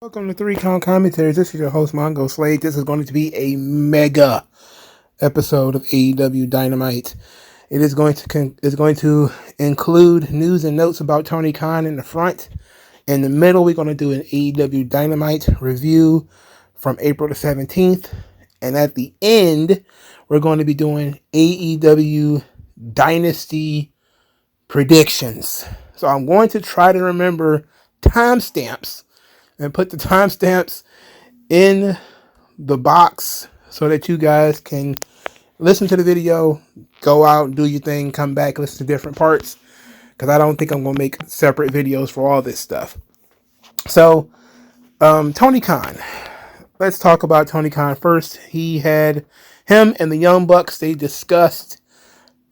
Welcome to 3 Count Commentaries. This is your host, MagMongoSlade. This is going to be a mega episode of AEW Dynamite. It is going to include news and notes about Tony Khan in the front. In the middle, we're going to do an AEW Dynamite review from April the 17th. And at the end, we're going to be doing AEW Dynasty predictions. So I'm going to try to remember timestamps and put the timestamps in the box so that you guys can listen to the video, go out, do your thing, come back, listen to different parts, because I don't think I'm going to make separate videos for all this stuff. So, Tony Khan. Let's talk about Tony Khan first. Him and the Young Bucks, they discussed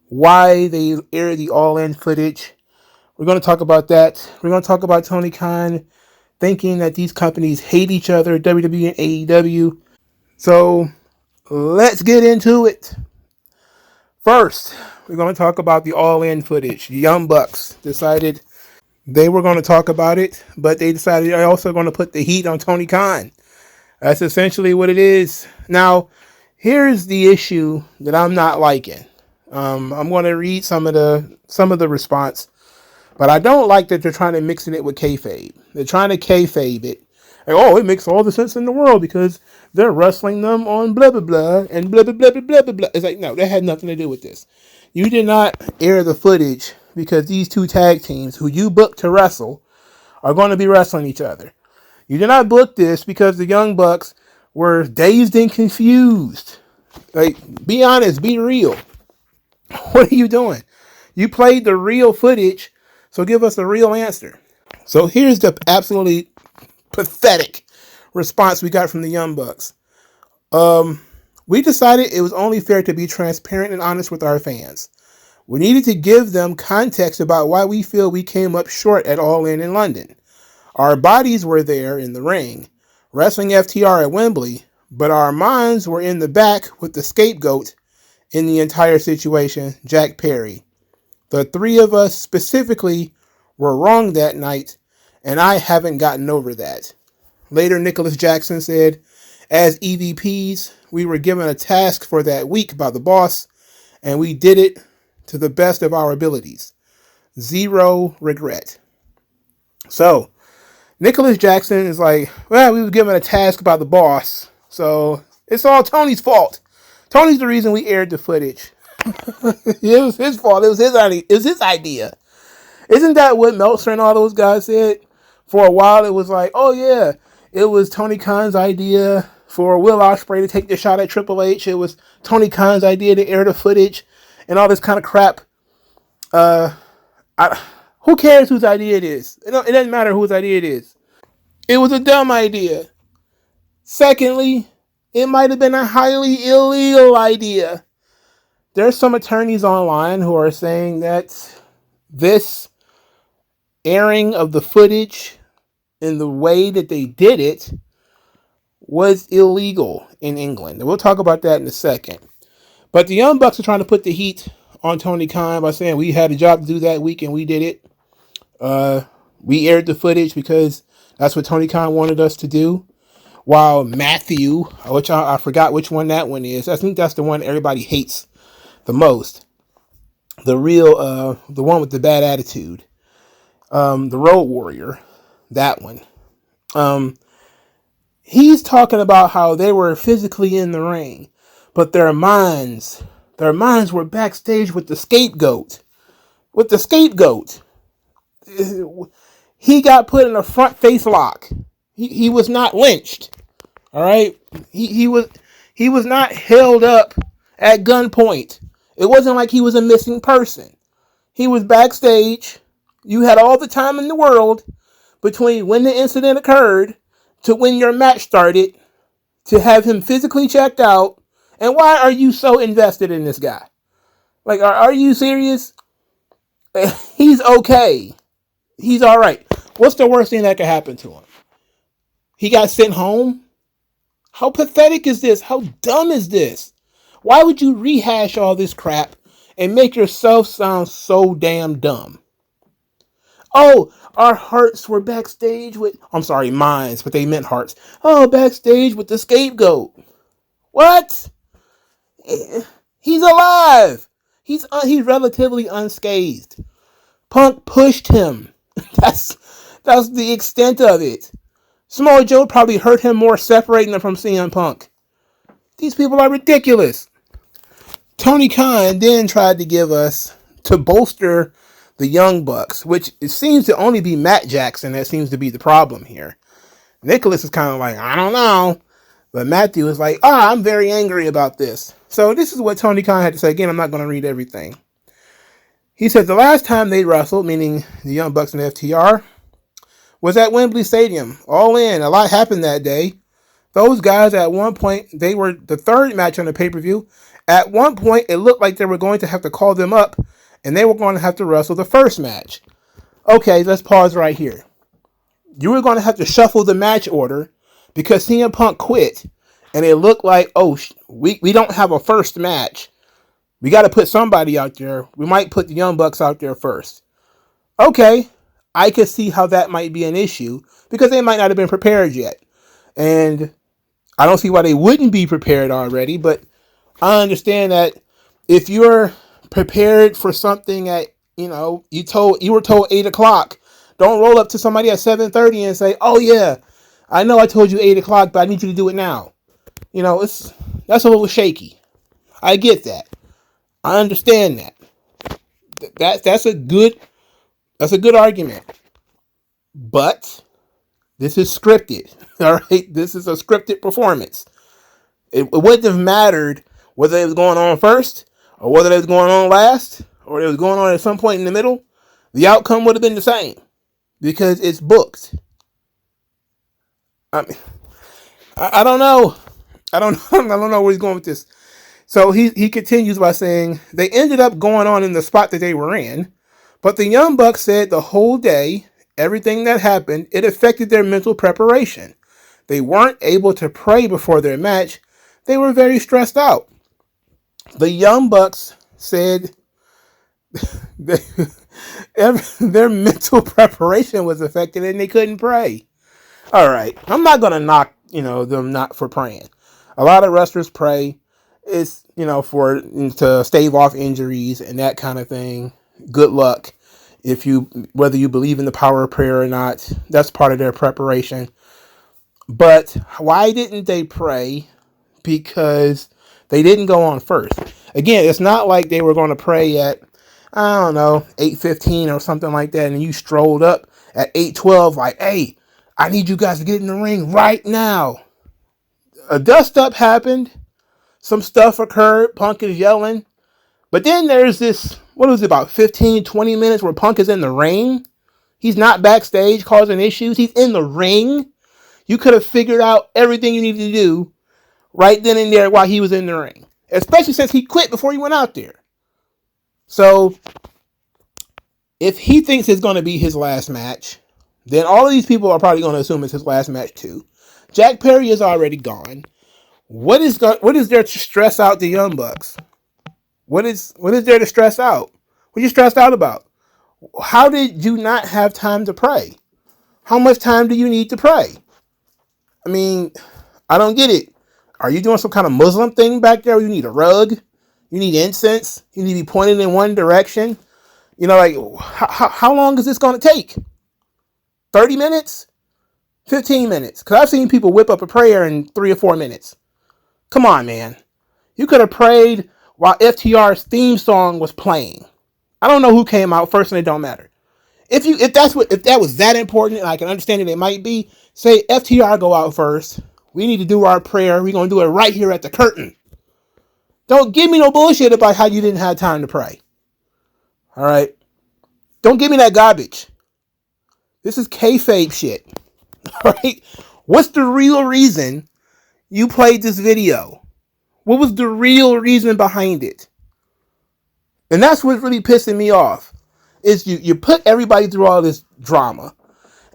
why they aired the All-In footage. We're going to talk about that. We're going to talk about Tony Khan thinking that these companies hate each other, WWE and AEW. So let's get into it. First, we're going to talk about the All-In footage. The Young Bucks decided they were going to talk about it, but they decided they're also going to put the heat on Tony Khan. That's essentially what it is. Now, here's the issue that I'm not liking. I'm going to read some of the response. But I don't like that they're trying to mix it with kayfabe. They're trying to kayfabe it. Like, oh, it makes all the sense in the world because they're wrestling them on blah, blah, blah, and blah, blah, blah, blah, blah, blah, blah. It's like, no, that had nothing to do with this. You did not air the footage because these two tag teams who you booked to wrestle are going to be wrestling each other. You did not book this because the Young Bucks were dazed and confused. Like, be honest, be real. What are you doing? You played the real footage. So give us a real answer. So here's the absolutely pathetic response we got from the Young Bucks. We decided it was only fair to be transparent and honest with our fans. We needed to give them context about why we feel we came up short at All In London. Our bodies were there in the ring, wrestling FTR at Wembley, but our minds were in the back with the scapegoat in the entire situation, Jack Perry. The three of us specifically were wrong that night, and I haven't gotten over that. Later, Nicholas Jackson said, as EVPs, we were given a task for that week by the boss, and we did it to the best of our abilities. Zero regret. So, Nicholas Jackson is like, well, we were given a task by the boss, so it's all Tony's fault. Tony's the reason we aired the footage. It was his fault. It was his idea. Isn't that what Meltzer and all those guys said? For a while, it was like, oh yeah, it was Tony Khan's idea for Will Ospreay to take the shot at Triple H. It was Tony Khan's idea to air the footage and all this kind of crap. Who cares whose idea it is? It doesn't matter whose idea it is. It was a dumb idea. Secondly, it might have been a highly illegal idea. There's some attorneys online who are saying that this airing of the footage in the way that they did it was illegal in England. And we'll talk about that in a second. But the Young Bucks are trying to put the heat on Tony Khan by saying we had a job to do that week and we did it. We aired the footage because that's what Tony Khan wanted us to do. While Matthew, which I forgot which one that one is. I think that's the one everybody hates the most, the one with the bad attitude, the Road Warrior, that one. He's talking about how they were physically in the ring, but their minds were backstage with the scapegoat. He got put in a front face lock. He was not lynched. All right, he was not held up at gunpoint. It wasn't like he was a missing person. He was backstage. You had all the time in the world between when the incident occurred to when your match started to have him physically checked out. And why are you so invested in this guy? Like, are you serious? He's okay. He's all right. What's the worst thing that could happen to him? He got sent home? How pathetic is this? How dumb is this? Why would you rehash all this crap and make yourself sound so damn dumb? Oh, our hearts were backstage with, I'm sorry, minds, but they meant hearts. Oh, backstage with the scapegoat. What? He's alive. He's relatively unscathed. Punk pushed him. That's that's the extent of it. Samoa Joe probably hurt him more separating him from CM Punk. These people are ridiculous. Tony Khan then tried to give us, to bolster the Young Bucks, which it seems to only be Matt Jackson that seems to be the problem here. Nicholas is kind of like, I don't know. But Matthew is like, I'm very angry about this. So this is what Tony Khan had to say. Again, I'm not going to read everything. He said the last time they wrestled, meaning the Young Bucks and FTR, was at Wembley Stadium. All in. A lot happened that day. Those guys at one point, they were the third match on the pay-per-view. At one point, it looked like they were going to have to call them up, and they were going to have to wrestle the first match. Okay, let's pause right here. You were going to have to shuffle the match order because CM Punk quit, and it looked like, we don't have a first match. We got to put somebody out there. We might put the Young Bucks out there first. Okay, I could see how that might be an issue because they might not have been prepared yet. And I don't see why they wouldn't be prepared already, but I understand that if you're prepared for something at, you were told 8 o'clock, don't roll up to somebody at 7:30 and say, oh yeah, I know I told you 8 o'clock, but I need you to do it now. That's a little shaky. I get that. I understand that. That's a good argument. But this is scripted. All right, this is a scripted performance. It wouldn't have mattered whether it was going on first or whether it was going on last or it was going on at some point in the middle. The outcome would have been the same because it's booked. I don't know. I don't know where he's going with this. So he continues by saying they ended up going on in the spot that they were in, but the Young Bucks said the whole day, everything that happened, it affected their mental preparation. They weren't able to pray before their match. They were very stressed out. The Young Bucks said their mental preparation was affected and they couldn't pray. All right, I'm not going to knock, them not for praying. A lot of wrestlers pray. It's, to stave off injuries and that kind of thing. Good luck. Whether you believe in the power of prayer or not, that's part of their preparation. But why didn't they pray? Because they didn't go on first. Again, it's not like they were going to pray at, 8:15 or something like that, and you strolled up at 8:12 like, hey, I need you guys to get in the ring right now. A dust-up happened. Some stuff occurred. Punk is yelling. But then there's this, what was it, about 15, 20 minutes where Punk is in the ring? He's not backstage causing issues. He's in the ring. You could have figured out everything you needed to do right then and there while he was in the ring. Especially since he quit before he went out there. So, if he thinks it's going to be his last match, then all of these people are probably going to assume it's his last match too. Jack Perry is already gone. What is there to stress out the Young Bucks? What is there to stress out? What are you stressed out about? How did you not have time to pray? How much time do you need to pray? I mean, I don't get it. Are you doing some kind of Muslim thing back there? You need a rug? You need incense? You need to be pointed in one direction? How long is this going to take? 30 minutes? 15 minutes? Because I've seen people whip up a prayer in 3 or 4 minutes. Come on, man. You could have prayed while FTR's theme song was playing. I don't know who came out first, and it don't matter. If that was that important, and I can understand it might be, say FTR go out first. We need to do our prayer. We're going to do it right here at the curtain. Don't give me no bullshit about how you didn't have time to pray. All right? Don't give me that garbage. This is kayfabe shit. All right? What's the real reason you played this video? What was the real reason behind it? And that's what's really pissing me off. Is you put everybody through all this drama.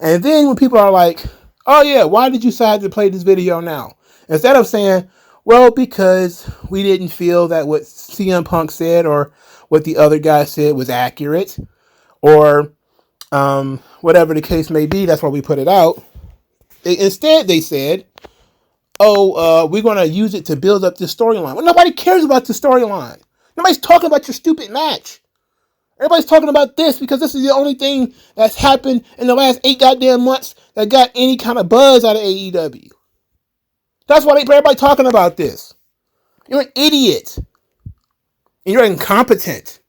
And then when people are like, oh yeah, why did you decide to play this video now? Instead of saying, well, because we didn't feel that what CM Punk said or what the other guy said was accurate. Or Whatever the case may be, that's why we put it out. Instead, they said, we're going to use it to build up this storyline. Well, nobody cares about the storyline. Nobody's talking about your stupid match. Everybody's talking about this because this is the only thing that's happened in the last 8 goddamn months that got any kind of buzz out of AEW. That's why everybody talking about this. You're an idiot. And you're incompetent.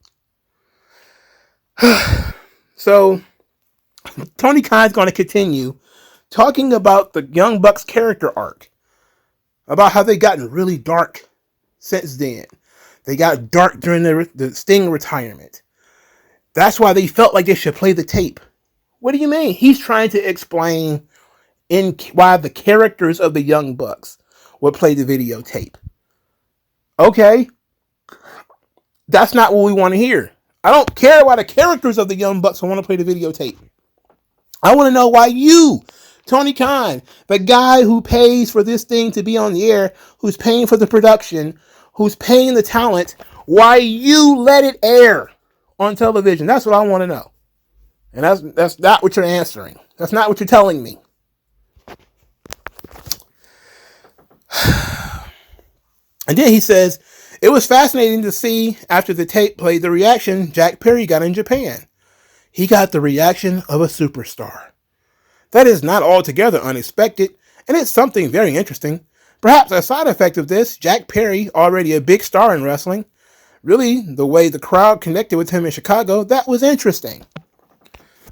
So, Tony Khan's going to continue talking about the Young Bucks character arc. About how they've gotten really dark since then. They got dark during the Sting retirement. That's why they felt like they should play the tape. What do you mean? He's trying to explain why the characters of the Young Bucks would play the videotape. Okay. That's not what we want to hear. I don't care why the characters of the Young Bucks want to play the videotape. I want to know why you, Tony Khan, the guy who pays for this thing to be on the air, who's paying for the production, who's paying the talent, why you let it air on television. That's what I want to know. And that's not what you're answering. That's not what you're telling me. And then he says, it was fascinating to see after the tape played the reaction Jack Perry got in Japan. He got the reaction of a superstar. That is not altogether unexpected, and it's something very interesting. Perhaps a side effect of this, Jack Perry, already a big star in wrestling, really, the way the crowd connected with him in Chicago, that was interesting.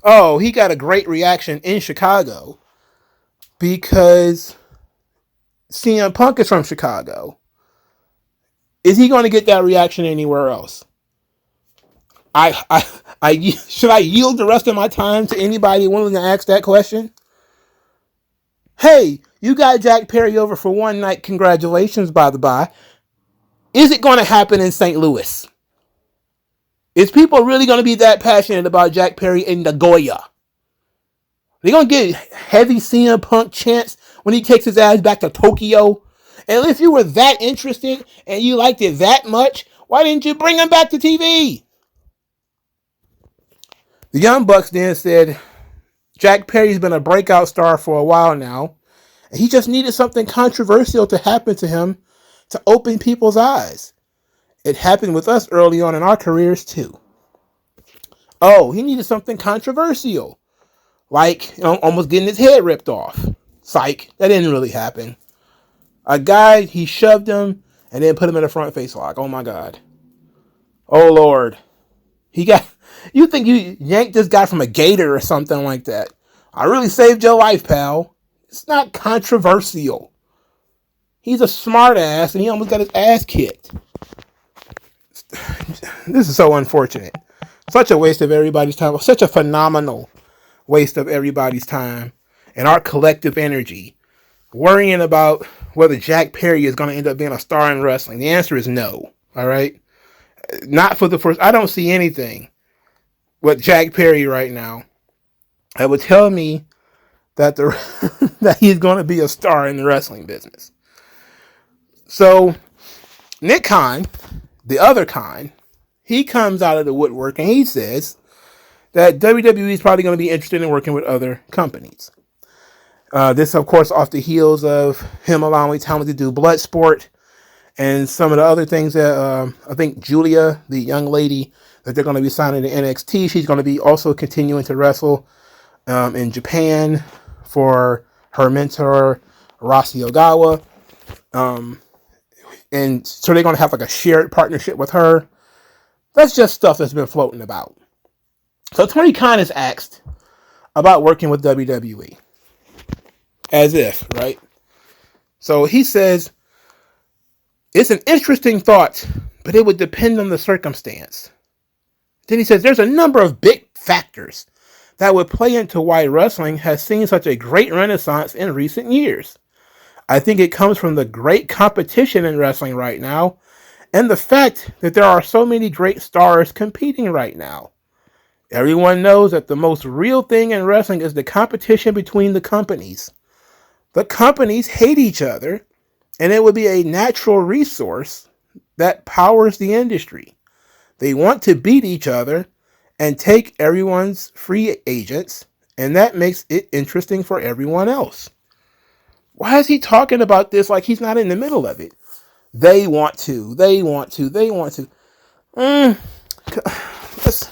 Oh, he got a great reaction in Chicago because CM Punk is from Chicago. Is he going to get that reaction anywhere else? Should I yield the rest of my time to anybody willing to ask that question? Hey, you got Jack Perry over for one night. Congratulations, by the by. Is it going to happen in St. Louis? Is people really going to be that passionate about Jack Perry in Nagoya? They're going to get heavy CM Punk chants when he takes his ass back to Tokyo? And if you were that interested and you liked it that much, why didn't you bring him back to TV? The Young Bucks then said, Jack Perry's been a breakout star for a while now, and he just needed something controversial to happen to him to open people's eyes. It happened with us early on in our careers too. Oh, he needed something controversial, like almost getting his head ripped off. Psych, that didn't really happen. A guy, he shoved him and then put him in a front face lock. Oh my God. Oh Lord. You think you yanked this guy from a gator or something like that. I really saved your life, pal. It's not controversial. He's a smart ass and he almost got his ass kicked. This is so unfortunate. Such a waste of everybody's time. Such a phenomenal waste of everybody's time and our collective energy. Worrying about whether Jack Perry is going to end up being a star in wrestling. The answer is no. All right. Not for the first. I don't see anything with Jack Perry right now that would tell me that that he's going to be a star in the wrestling business. So Nick Khan, the other Khan, he comes out of the woodwork and he says that WWE is probably going to be interested in working with other companies. This, of course, off the heels of him allowing talent to do Bloodsport and some of the other things that I think Julia, the young lady that they're going to be signing to NXT, she's going to be also continuing to wrestle in Japan for her mentor, Rossy Ogawa. And so they're going to have like a shared partnership with her. That's just stuff that's been floating about. So Tony Khan is asked about working with WWE. As if, right? So he says, it's an interesting thought, but it would depend on the circumstance. Then he says, there's a number of big factors that would play into why wrestling has seen such a great renaissance in recent years. I think it comes from the great competition in wrestling right now, and the fact that there are so many great stars competing right now. Everyone knows that the most real thing in wrestling is the competition between the companies. The companies hate each other, and it would be a natural resource that powers the industry. They want to beat each other, and take everyone's free agents, and that makes it interesting for everyone else. Why is he talking about this like he's not in the middle of it? They want to.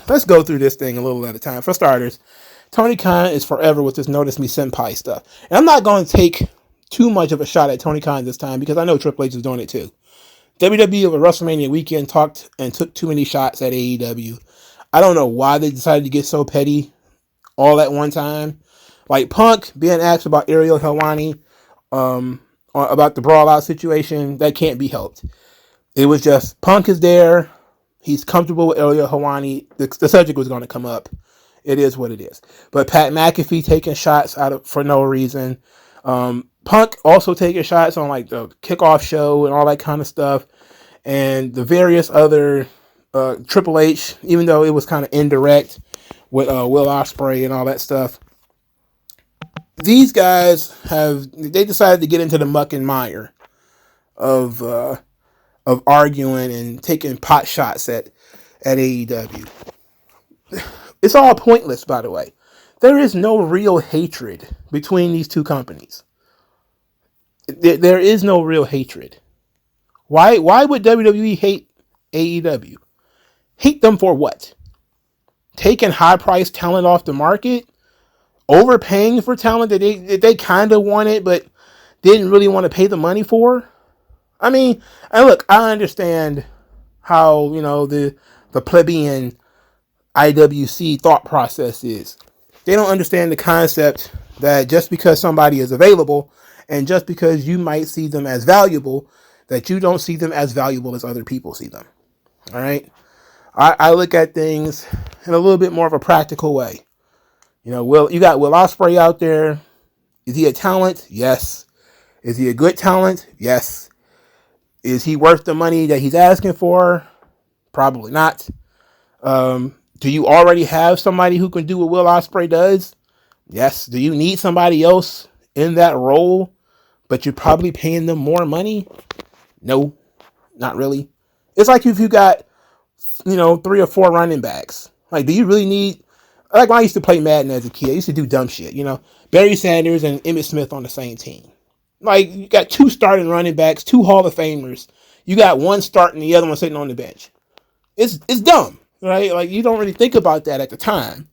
Let's go through this thing a little at a time. For starters, Tony Khan is forever with this notice me senpai stuff. And I'm not going to take too much of a shot at Tony Khan this time because I know Triple H is doing it too. WWE over WrestleMania weekend talked and took too many shots at AEW. I don't know why they decided to get so petty all at one time. Like Punk being asked about Ariel Helwani, about the brawl out situation, that can't be helped. It was just Punk is there. He's comfortable with Ariel Helwani. The subject was going to come up. It is what it is. But Pat McAfee taking shots for no reason. Punk also taking shots on like the kickoff show and all that kind of stuff. And the various other Triple H, even though it was kind of indirect with Will Ospreay and all that stuff. These guys they decided to get into the muck and mire of arguing and taking pot shots at AEW. It's all pointless, by the way. There is no real hatred between these two companies. There is no real hatred. Why would WWE hate AEW? Hate them for what? Taking high-priced talent off the market? Overpaying for talent that they kind of wanted but didn't really want to pay the money for? I mean, and look, I understand how, the plebeian IWC thought process is. They don't understand the concept that just because somebody is available and just because you might see them as valuable, that you don't see them as valuable as other people see them. All right? I look at things in a little bit more of a practical way. You got Will Ospreay out there. Is he a talent? Yes. Is he a good talent? Yes. Is he worth the money that he's asking for? Probably not. Do you already have somebody who can do what Will Ospreay does? Yes. Do you need somebody else in that role, but you're probably paying them more money? No, not really. It's like if you got, 3 or 4 running backs. Like, do you really need... Like when I used to play Madden as a kid, I used to do dumb shit, Barry Sanders and Emmitt Smith on the same team. Like, you got 2 starting running backs, 2 Hall of Famers. You got one starting, the other one sitting on the bench. It's dumb, right? Like, you don't really think about that at the time.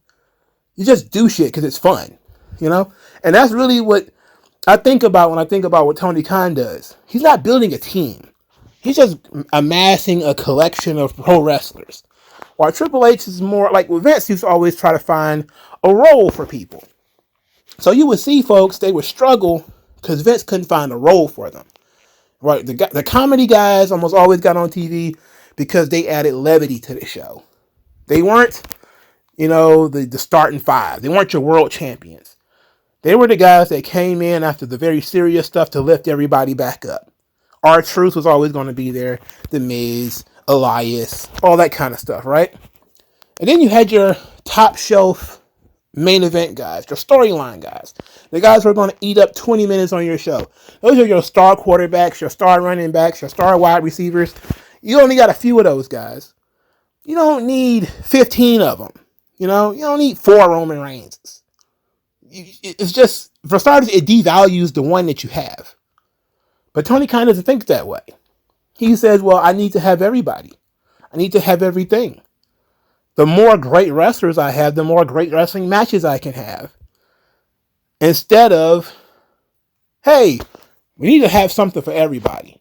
You just do shit because it's fun, And that's really what I think about when I think about what Tony Khan does. He's not building a team. He's just amassing a collection of pro wrestlers. While Triple H is more like with Vince, he used to always try to find a role for people. So you would see folks, they would struggle because Vince couldn't find a role for them. Right? The comedy guys almost always got on TV because they added levity to the show. They weren't, the starting 5. They weren't your world champions. They were the guys that came in after the very serious stuff to lift everybody back up. R-Truth was always going to be there. The Miz, Elias, all that kind of stuff, right? And then you had your top shelf main event guys, your storyline guys. The guys who are going to eat up 20 minutes on your show. Those are your star quarterbacks, your star running backs, your star wide receivers. You only got a few of those guys. You don't need 15 of them. You don't need 4 Roman Reigns. It's just, for starters, it devalues the one that you have. But Tony Khan doesn't think that way. He says, well, I need to have everybody. I need to have everything. The more great wrestlers I have, the more great wrestling matches I can have. Instead of, hey, we need to have something for everybody.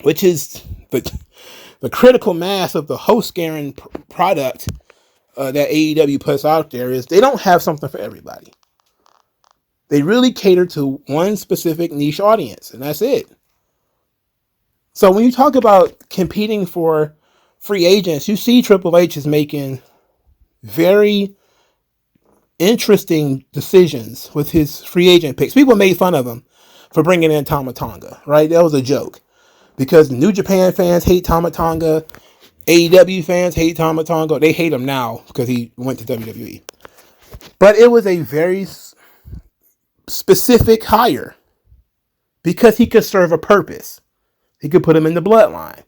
Which is the critical mass of the host-scaring product that AEW puts out there is they don't have something for everybody. They really cater to one specific niche audience, and that's it. So when you talk about competing for free agents, you see Triple H is making very interesting decisions with his free agent picks. People made fun of him for bringing in Tama Tonga, right? That was a joke. Because New Japan fans hate Tama Tonga, AEW fans hate Tama Tonga. They hate him now because he went to WWE. But it was a very specific hire because he could serve a purpose. He could put him in the bloodline.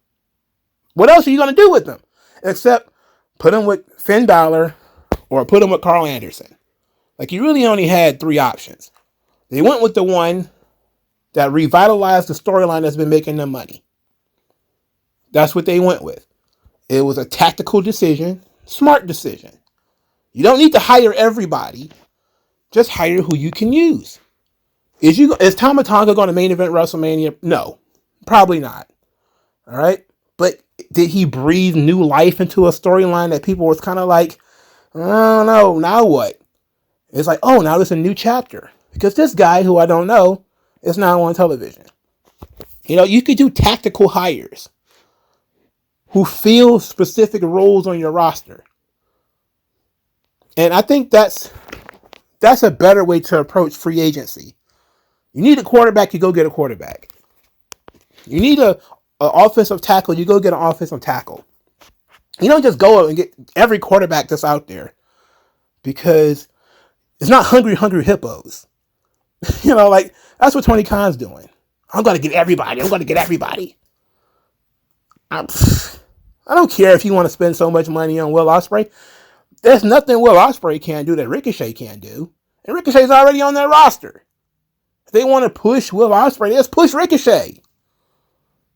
What else are you going to do with them except put him with Finn Balor or put him with Carl Anderson. Like, you really only had 3 options. They went with the one that revitalized the storyline that's been making them money. That's what they went with. It was a tactical decision, smart decision. You don't need to hire everybody. Just hire who you can use. Is Tama Tonga going to main event WrestleMania? No, probably not. All right. But did he breathe new life into a storyline that people was kind of like, I don't know, now what? It's like, oh, now there's a new chapter. Because this guy who I don't know is now on television. You could do tactical hires who fill specific roles on your roster. And I think that's a better way to approach free agency. You need a quarterback, you go get a quarterback. You need a offensive tackle, you go get an offensive tackle. You don't just go and get every quarterback that's out there, because it's not hungry hippos. Like, that's what Tony Khan's doing. I'm going to get everybody. I don't care if you want to spend so much money on Will Ospreay. There's nothing Will Ospreay can't do that Ricochet can't do. And Ricochet's already on their roster. If they want to push Will Ospreay, let's push Ricochet.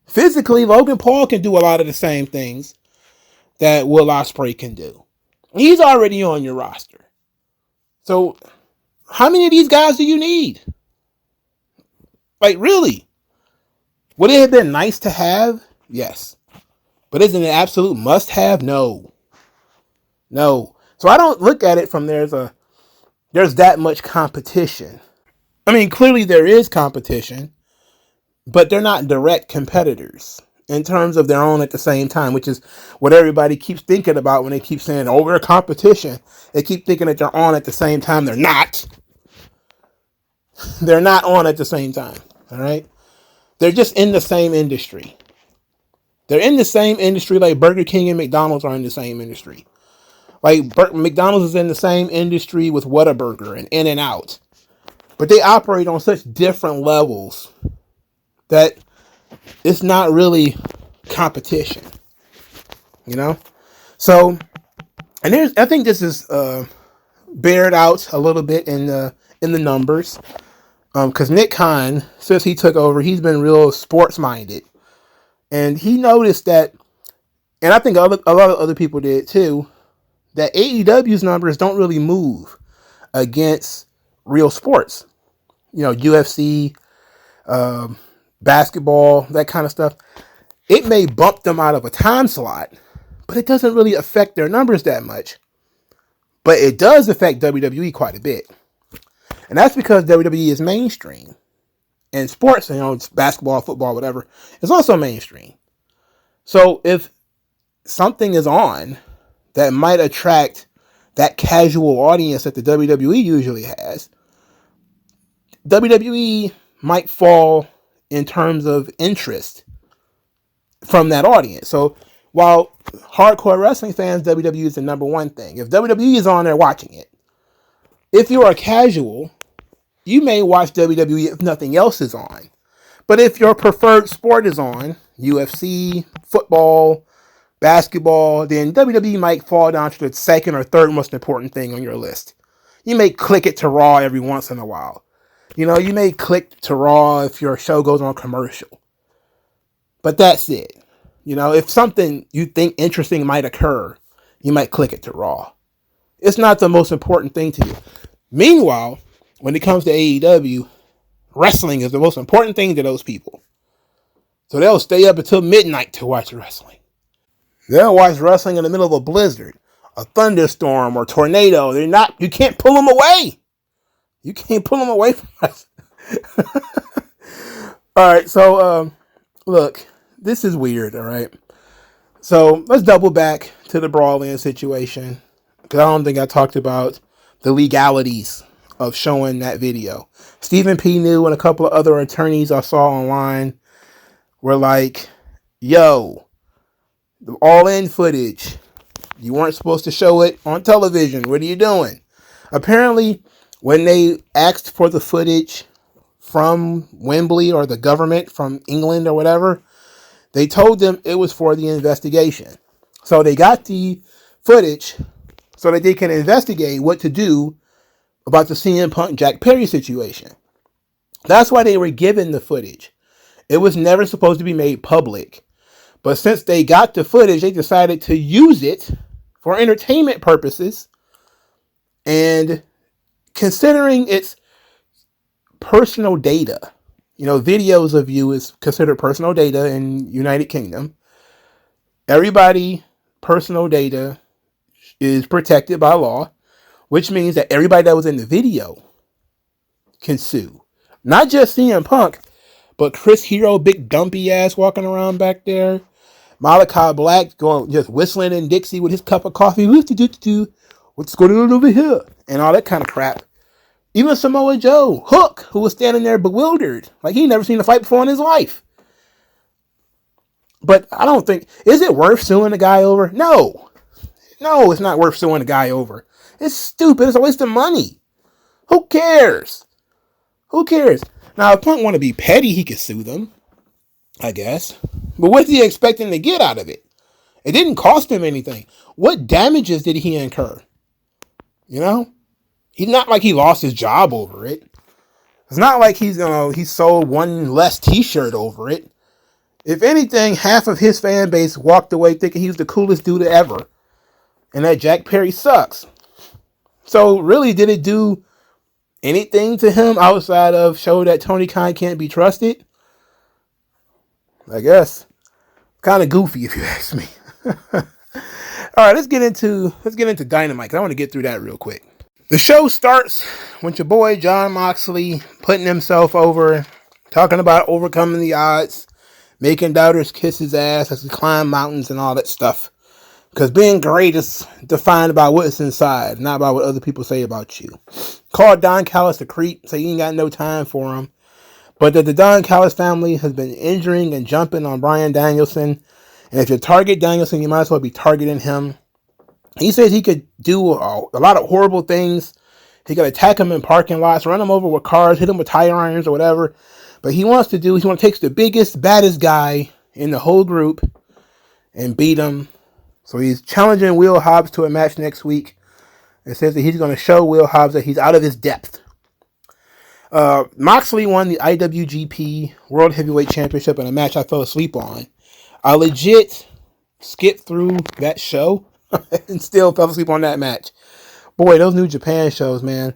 Physically, Logan Paul can do a lot of the same things that Will Ospreay can do. He's already on your roster. So, how many of these guys do you need? Like, really? Would it have been nice to have? Yes. But is it an absolute must-have? No. So I don't look at it from there's that much competition. I mean, clearly there is competition, but they're not direct competitors in terms of their own at the same time, which is what everybody keeps thinking about when they keep saying, oh, we're competition. They keep thinking that they're on at the same time. They're not. They're not on at the same time. All right? They're just in the same industry. They're in the same industry like Burger King and McDonald's are in the same industry. Like McDonald's is in the same industry with Whataburger and In-N-Out. But they operate on such different levels that it's not really competition. So, and I think this is bared out a little bit in the numbers. Because Nick Khan, since he took over, he's been real sports minded. And he noticed that, and I think a lot of other people did too, that AEW's numbers don't really move against real sports. UFC, basketball, that kind of stuff. It may bump them out of a time slot, but it doesn't really affect their numbers that much. But it does affect WWE quite a bit. And that's because WWE is mainstream. And sports, it's basketball, football, whatever, is also mainstream. So if something is on that might attract that casual audience that the WWE usually has, WWE might fall in terms of interest from that audience. So while hardcore wrestling fans, WWE is the number one thing. If WWE is on, they're watching it. If you're a casual, you may watch WWE if nothing else is on. But if your preferred sport is on, UFC, football, basketball, then WWE might fall down to the second or third most important thing on your list. You may click it to Raw every once in a while. You may click to Raw if your show goes on commercial. But that's it. If something you think interesting might occur, you might click it to Raw. It's not the most important thing to you. Meanwhile, when it comes to AEW, wrestling is the most important thing to those people. So they'll stay up until midnight to watch wrestling. They'll watch wrestling in the middle of a blizzard, a thunderstorm, or tornado. You can't pull them away. You can't pull them away from us. All right, so look, this is weird, all right? So let's double back to the Brawling situation, because I don't think I talked about the legalities of showing that video. Stephen P. New and a couple of other attorneys I saw online were like, yo, the all-in footage, you weren't supposed to show it on television. What are you doing? Apparently, when they asked for the footage from Wembley or the government from England or whatever, they told them it was for the investigation. So they got the footage so that they can investigate what to do about the CM Punk Jack Perry situation. That's why they were given the footage. It was never supposed to be made public. But since they got the footage, they decided to use it for entertainment purposes. And considering it's personal data, videos of you is considered personal data in United Kingdom. Everybody, personal data is protected by law, which means that everybody that was in the video can sue. Not just CM Punk, but Chris Hero, big dumpy ass walking around back there. Malachi Black going just whistling in Dixie with his cup of coffee. What's going on over here? And all that kind of crap. Even Samoa Joe, Hook, who was standing there bewildered. Like he never seen a fight before in his life. But I don't think, is it worth suing the guy over? No. No, it's not worth suing the guy over. It's stupid. It's a waste of money. Who cares? Who cares? Now, if Punk want to be petty, he could sue them, I guess. But what's he expecting to get out of it? It didn't cost him anything. What damages did he incur? He's not like he lost his job over it. It's not like he sold one less t-shirt over it. If anything, half of his fan base walked away thinking he was the coolest dude ever. And that Jack Perry sucks. So really, did it do anything to him outside of show that Tony Khan can't be trusted? I guess. Kind of goofy if you ask me. All right, let's get into Dynamite, because I want to get through that real quick. The show starts with your boy Jon Moxley putting himself over, talking about overcoming the odds, making doubters kiss his ass as he climb mountains and all that stuff. Because being great is defined by what's inside, not by what other people say about you. Called Don Callis a creep, so you ain't got no time for him. But that the Don Callis family has been injuring and jumping on Bryan Danielson. And if you target Danielson, you might as well be targeting him. He says he could do a lot of horrible things. He could attack him in parking lots, run him over with cars, hit him with tire irons or whatever. But he wants to take the biggest, baddest guy in the whole group and beat him. So he's challenging Will Hobbs to a match next week. It says that he's going to show Will Hobbs that he's out of his depth. Moxley won the IWGP World Heavyweight Championship in a match I fell asleep on. I legit skipped through that show and still fell asleep on that match. Boy, those New Japan shows, man,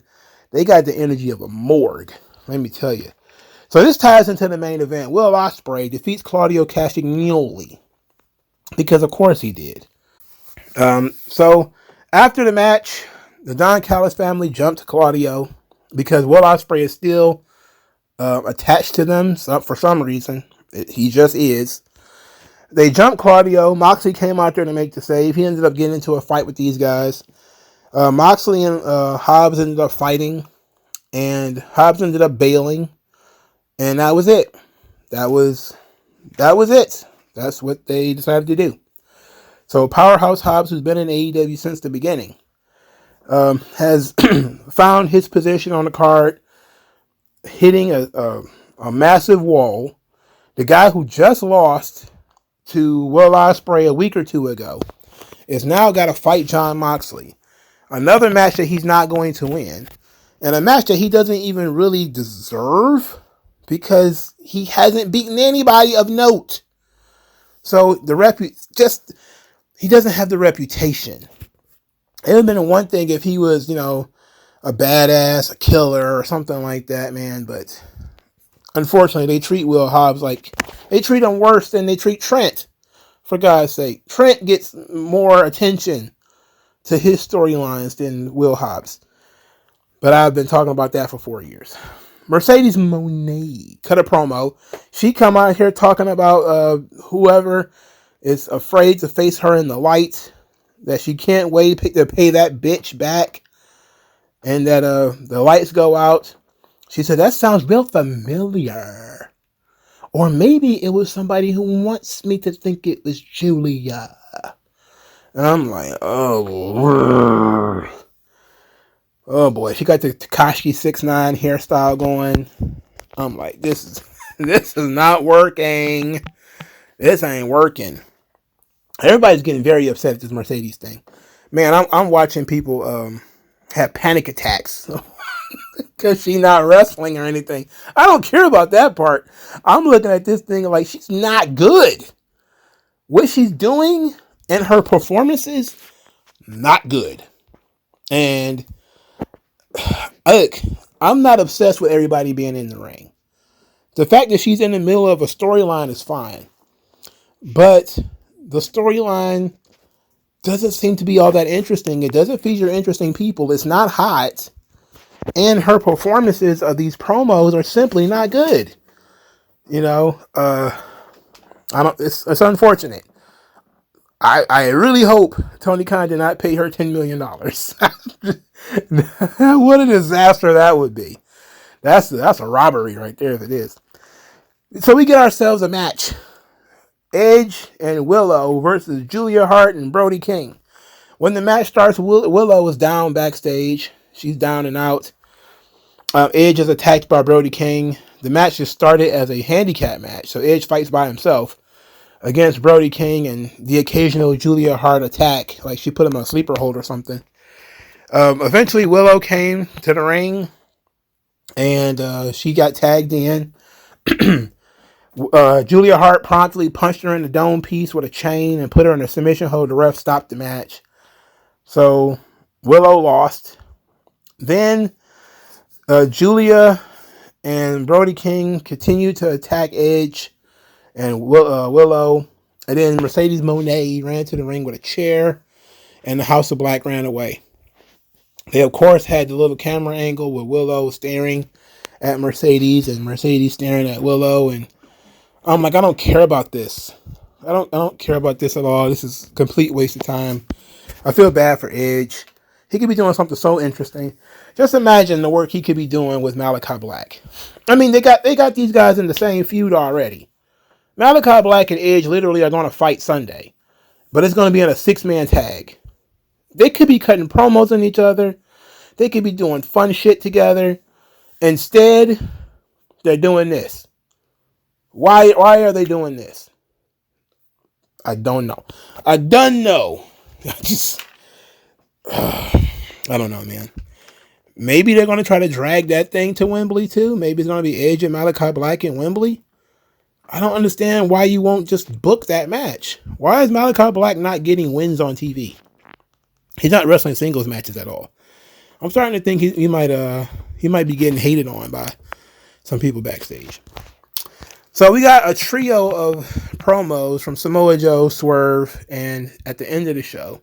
they got the energy of a morgue. Let me tell you. So this ties into the main event. Will Ospreay defeats Claudio Castagnoli. Because of course he did. So after the match, the Don Callis family jumped Claudio because Will Ospreay is still attached to them for some reason. He just is. They jumped Claudio. Moxley came out there to make the save. He ended up getting into a fight with these guys. Moxley and Hobbs ended up fighting, and Hobbs ended up bailing, and that was it. That was it. That's what they decided to do. So Powerhouse Hobbs, who's been in AEW since the beginning, has found his position on the card, hitting a massive wall. The guy who just lost to Will Ospreay a week or two ago is now got to fight Jon Moxley. Another match that he's not going to win. And a match that he doesn't even really deserve because he hasn't beaten anybody of note. So he doesn't have the reputation. It would have been one thing if he was, a badass, a killer, or something like that, man. But unfortunately, they treat Will Hobbs like they treat him worse than they treat Trent. For God's sake, Trent gets more attention to his storylines than Will Hobbs. But I've been talking about that for 4 years. Mercedes Moné cut a promo. She come out here talking about whoever is afraid to face her in the light, that she can't wait to pay that bitch back, and that the lights go out. She said, that sounds real familiar. Or maybe it was somebody who wants me to think it was Julia. And I'm like, oh boy. She got the Tekashi 6ix9ine hairstyle going. I'm like, this is not working. This ain't working. Everybody's getting very upset at this Mercedes thing. Man, I'm watching people have panic attacks because she's not wrestling or anything. I don't care about that part. I'm looking at this thing like she's not good. What she's doing and her performances, not good. And look, I'm not obsessed with everybody being in the ring. The fact that she's in the middle of a storyline is fine. But the storyline doesn't seem to be all that interesting. It doesn't feature interesting people. It's not hot. And her performances of these promos are simply not good. You know, it's unfortunate. I really hope Tony Khan did not pay her $10 million. What a disaster that would be. That's a robbery right there if it is. So we get ourselves a match. Edge and Willow versus Julia Hart and Brody King. When the match starts, Willow is down backstage. She's down and out. Edge is attacked by Brody King. The match just started as a handicap match. So Edge fights by himself against Brody King and the occasional Julia Hart attack. Like she put him on a sleeper hold or something. Eventually, Willow came to the ring and she got tagged in. Julia Hart promptly punched her in the dome piece with a chain and put her in a submission hold. The ref stopped the match. So Willow lost. Then Julia and Brody King continued to attack Edge and Willow. And then Mercedes Moné ran to the ring with a chair and the House of Black ran away. They, of course, had the little camera angle with Willow staring at Mercedes and Mercedes staring at Willow. And I'm like, I don't care about this. I don't care about this at all. This is a complete waste of time. I feel bad for Edge. He could be doing something so interesting. Just imagine the work he could be doing with Malachi Black. I mean, they got these guys in the same feud already. Malachi Black and Edge literally are going to fight Sunday, but it's going to be in a 6-man tag. They could be cutting promos on each other. They could be doing fun shit together. Instead, they're doing this. Why are they doing this? I don't know. I don't know. I don't know, man. Maybe they're going to try to drag that thing to Wembley, too. Maybe it's going to be Edge and Malachi Black in Wembley. I don't understand why you won't just book that match. Why is Malachi Black not getting wins on TV? He's not wrestling singles matches at all. I'm starting to think he might be getting hated on by some people backstage. So we got a trio of promos from Samoa Joe, Swerve, and at the end of the show,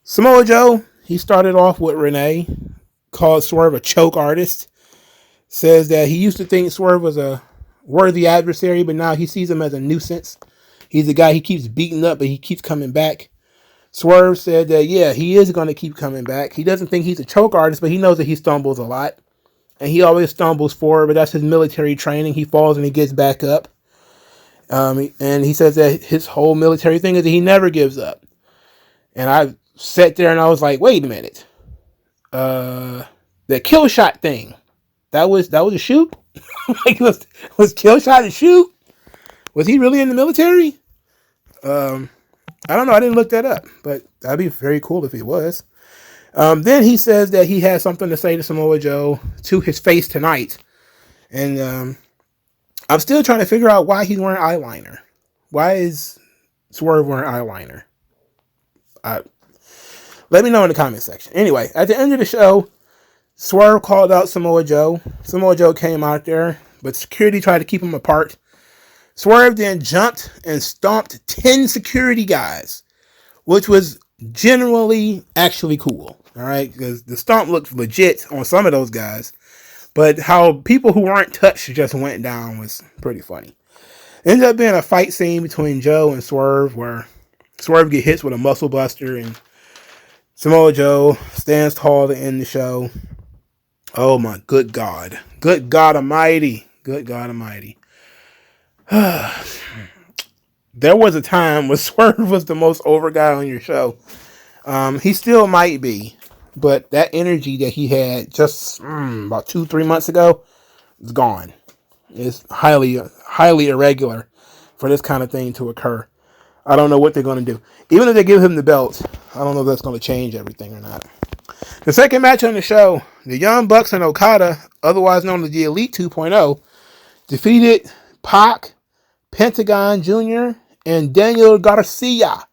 Samoa Joe, he started off with Renee, called Swerve a choke artist, says that he used to think Swerve was a worthy adversary, but now he sees him as a nuisance. He's the guy he keeps beating up, but he keeps coming back. Swerve said that, yeah, he is going to keep coming back. He doesn't think he's a choke artist, but he knows that he stumbles a lot. And he always stumbles forward, but that's his military training. He falls and he gets back up. And he says that his whole military thing is that he never gives up. And I sat there and I was like, wait a minute. The kill shot thing, that was a shoot? Like, was kill shot a shoot? Was he really in the military? I don't know. I didn't look that up, but that'd be very cool if he was. Then he says that he has something to say to Samoa Joe to his face tonight. And I'm still trying to figure out why he's wearing eyeliner. Why is Swerve wearing eyeliner? Let me know in the comment section. Anyway, at the end of the show, Swerve called out Samoa Joe. Samoa Joe came out there, but security tried to keep him apart. Swerve then jumped and stomped 10 security guys, which was generally actually cool. All right, because the stomp looked legit on some of those guys, but how people who weren't touched just went down was pretty funny. It ended up being a fight scene between Joe and Swerve, where Swerve get hits with a muscle buster, and Samoa Joe stands tall to end the show. Oh my good God. Good God Almighty. Good God Almighty. There was a time when Swerve was the most over guy on your show. He still might be, but that energy that he had just about 2-3 months ago is gone. It's highly irregular for this kind of thing to occur. I don't know what they're going to do. Even if they give him the belt, I don't know if that's going to change everything or not. The second match on the show, the Young Bucks and Okada, otherwise known as the Elite 2.0, defeated Pac, Pentagon Jr., and Daniel Garcia.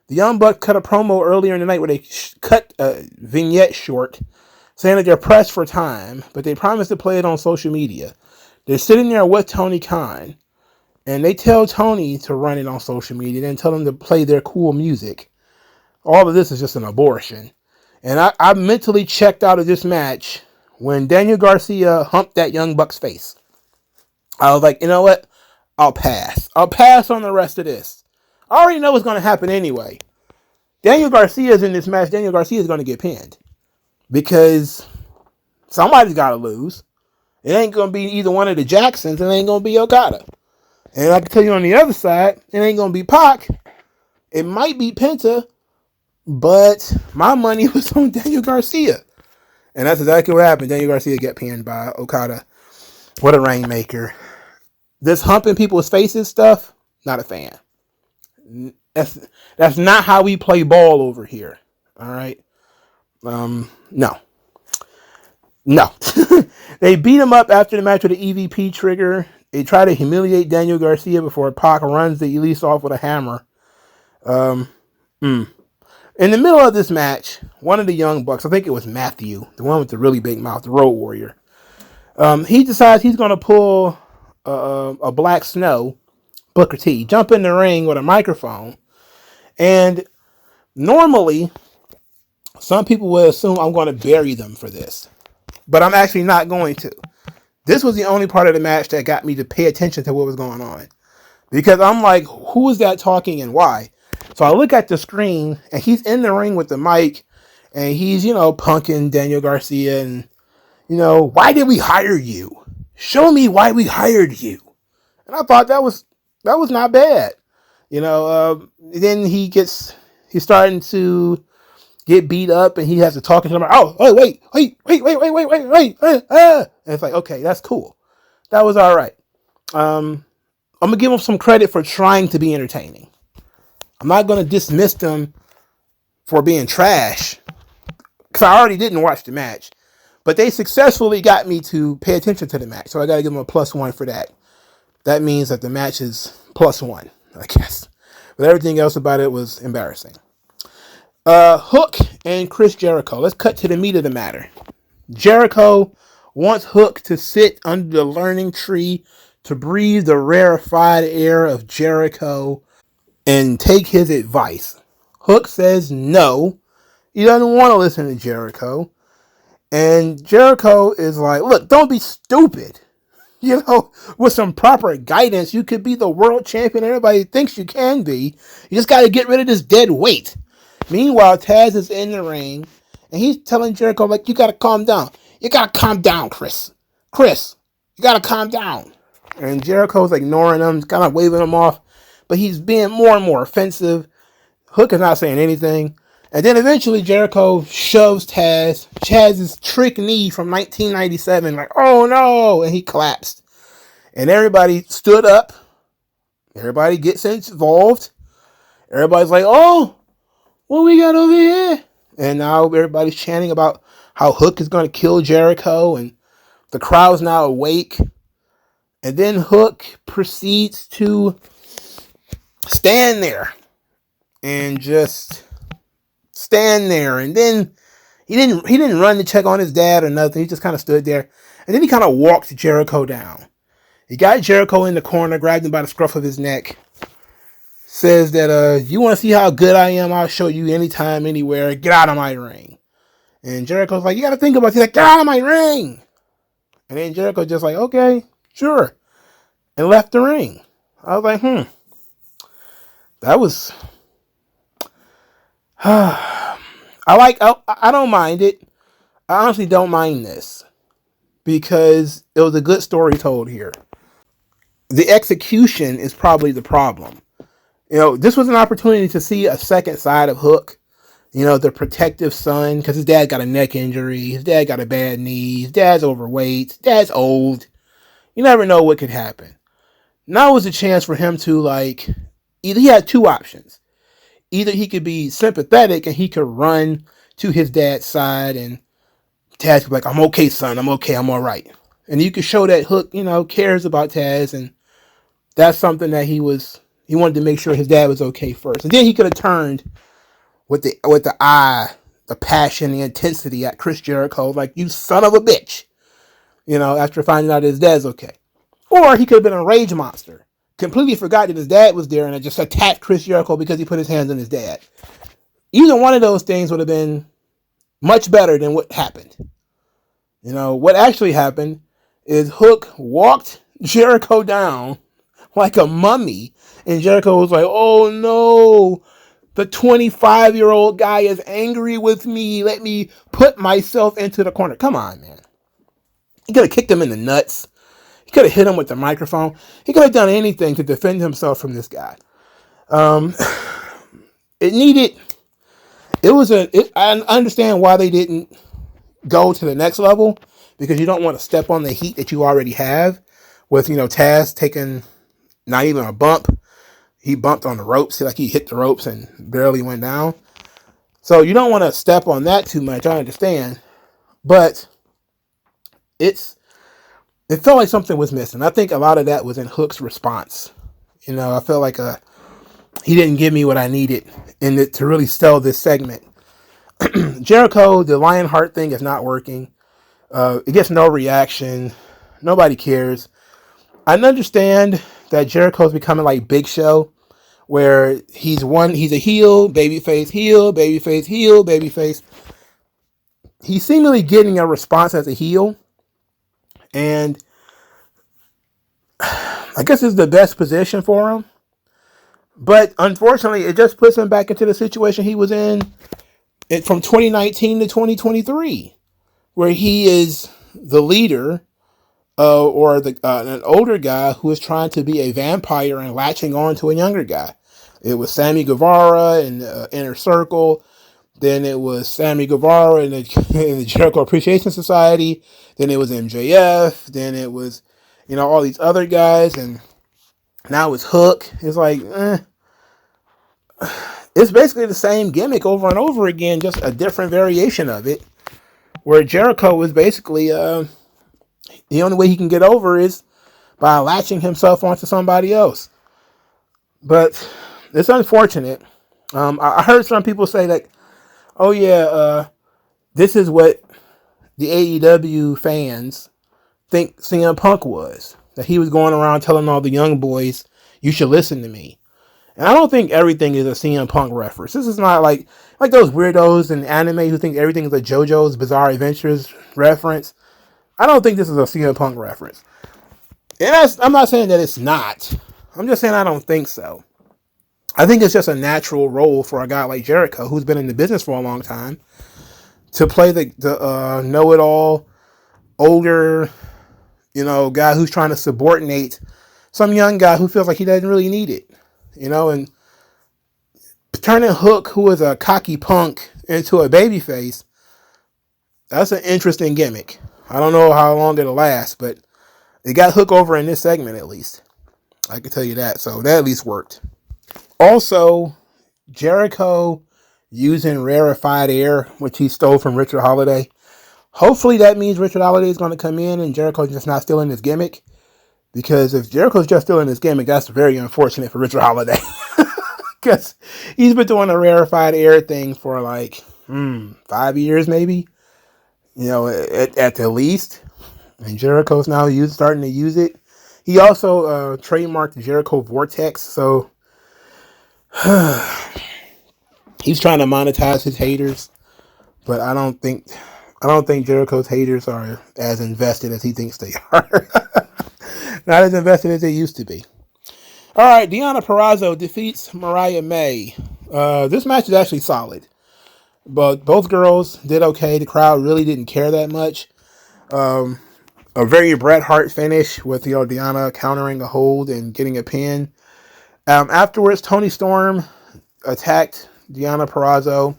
The Young Bucks cut a promo earlier in the night where they cut a vignette short, saying that they're pressed for time, but they promised to play it on social media. They're sitting there with Tony Khan, and they tell Tony to run it on social media, then tell him to play their cool music. All of this is just an abortion. And I mentally checked out of this match when Daniel Garcia humped that Young Buck's face. I was like, you know what? I'll pass. I'll pass on the rest of this. I already know what's going to happen anyway. Daniel Garcia's in this match. Daniel Garcia is going to get pinned. Because somebody's got to lose. It ain't going to be either one of the Jacksons. It ain't going to be Okada. And I can tell you on the other side, it ain't going to be Pac. It might be Penta. But my money was on Daniel Garcia. And that's exactly what happened. Daniel Garcia got pinned by Okada. What a rainmaker. This humping people's faces stuff, not a fan. That's not how we play ball over here. All right? No. They beat him up after the match with the EVP trigger. They try to humiliate Daniel Garcia before Pac runs the Elise off with a hammer. In the middle of this match, one of the Young Bucks, I think it was Matthew, the one with the really big mouth, the Road Warrior, he decides he's going to pull a Black Snow, Booker T, jump in the ring with a microphone. And normally, some people will assume I'm going to bury them for this. But I'm actually not going to. This was the only part of the match that got me to pay attention to what was going on. Because I'm like, who is that talking and why? So I look at the screen, and he's in the ring with the mic, and he's, punking Daniel Garcia, and, why did we hire you? Show me why we hired you. And I thought that was not bad. Then he's starting to get beat up, and he has to talk to somebody. Oh, wait. And it's like, okay, that's cool. That was all right. I'm going to give him some credit for trying to be entertaining. I'm not going to dismiss them for being trash, because I already didn't watch the match. But they successfully got me to pay attention to the match, so I got to give them a +1 for that. That means that the match is +1, I guess. But everything else about it was embarrassing. Hook and Chris Jericho. Let's cut to the meat of the matter. Jericho wants Hook to sit under the learning tree to breathe the rarefied air of Jericho and take his advice. Hook says no. He doesn't want to listen to Jericho. And Jericho is like, look, don't be stupid. With some proper guidance, you could be the world champion everybody thinks you can be. You just got to get rid of this dead weight. Meanwhile, Taz is in the ring, and he's telling Jericho, like, you got to calm down. You got to calm down, Chris. Chris, you got to calm down. And Jericho's ignoring him, kind of waving him off. But he's being more and more offensive. Hook is not saying anything. And then eventually Jericho shoves Chaz's trick knee from 1997. Like, oh no! And he collapsed. And everybody stood up. Everybody gets involved. Everybody's like, oh, what we got over here? And now everybody's chanting about how Hook is going to kill Jericho. And the crowd's now awake. And then Hook proceeds to stand there and just stand there. And then he didn't run to check on his dad or nothing. He just kind of stood there. And then he kind of walked Jericho down. He got Jericho in the corner, grabbed him by the scruff of his neck. Says that, you want to see how good I am? I'll show you anytime, anywhere. Get out of my ring. And Jericho's like, you got to think about it. He's like, get out of my ring. And then Jericho just like, okay, sure. And left the ring. I was like, that was, I don't mind it. I honestly don't mind this because it was a good story told here. The execution is probably the problem. This was an opportunity to see a second side of Hook. The protective son, because his dad got a neck injury. His dad got a bad knee. His dad's overweight. His dad's old. You never know what could happen. Now was a chance for him to, either he had two options. Either he could be sympathetic and he could run to his dad's side and Taz could be like, I'm okay, son. I'm okay. I'm all right. And you could show that Hook, cares about Taz, and that's something that he wanted to make sure his dad was okay first. And then he could have turned with the eye, the passion, the intensity at Chris Jericho, like, you son of a bitch, after finding out his dad's okay. Or he could have been a rage monster, completely forgot that his dad was there and just attacked Chris Jericho because he put his hands on his dad. Either one of those things would have been much better than what happened. What actually happened is Hook walked Jericho down like a mummy, and Jericho was like, oh no, the 25-year-old guy is angry with me. Let me put myself into the corner. Come on, man. He could have kicked him in the nuts. He could have hit him with the microphone. He could have done anything to defend himself from this guy. I understand why they didn't go to the next level, because you don't want to step on the heat that you already have with, Taz taking not even a bump. He bumped on the ropes, like he hit the ropes and barely went down. So you don't want to step on that too much, I understand. But it felt like something was missing. I think a lot of that was in Hook's response. I felt like he didn't give me what I needed to really sell this segment. Jericho, the Lionheart thing is not working. It gets no reaction. Nobody cares. I understand that Jericho's becoming like Big Show, where he's a heel, babyface, heel, babyface, heel, babyface. He's seemingly getting a response as a heel, and I guess it's the best position for him. But unfortunately, it just puts him back into the situation he was in from 2019 to 2023, where he is the leader or an older guy who is trying to be a vampire and latching on to a younger guy. It was Sammy Guevara in Inner Circle. Then it was Sammy Guevara in the Jericho Appreciation Society. Then it was MJF. Then it was, all these other guys. And now it's Hook. It's like, it's basically the same gimmick over and over again, just a different variation of it. Where Jericho was basically, the only way he can get over is by latching himself onto somebody else. But it's unfortunate. I heard some people say that, oh yeah, this is what the AEW fans think CM Punk was. That he was going around telling all the young boys, you should listen to me. And I don't think everything is a CM Punk reference. This is not like those weirdos in anime who think everything is a JoJo's Bizarre Adventures reference. I don't think this is a CM Punk reference. And I'm not saying that it's not. I'm just saying I don't think so. I think it's just a natural role for a guy like Jericho, who's been in the business for a long time, to play the know-it-all, older, guy who's trying to subordinate some young guy who feels like he doesn't really need it. And turning Hook, who is a cocky punk, into a babyface, that's an interesting gimmick. I don't know how long it'll last, but it got Hook over in this segment at least. I can tell you that. So that at least worked. Also, Jericho using rarefied air, which he stole from Richard Holiday. Hopefully that means Richard Holiday is going to come in and Jericho's just not stealing his gimmick. Because if Jericho's just stealing his gimmick, that's very unfortunate for Richard Holiday. Because he's been doing a rarefied air thing for 5 years maybe. At the least. And Jericho's now starting to use it. He also trademarked Jericho Vortex, so he's trying to monetize his haters. But I don't think Jericho's haters are as invested as he thinks they are. Not as invested as they used to be. All right, Deonna Purrazzo defeats Mariah May. This match is actually solid. But both girls did okay. The crowd really didn't care that much. A very Bret Hart finish with Deonna countering a hold and getting a pin. Afterwards, Toni Storm attacked Deonna Purrazzo,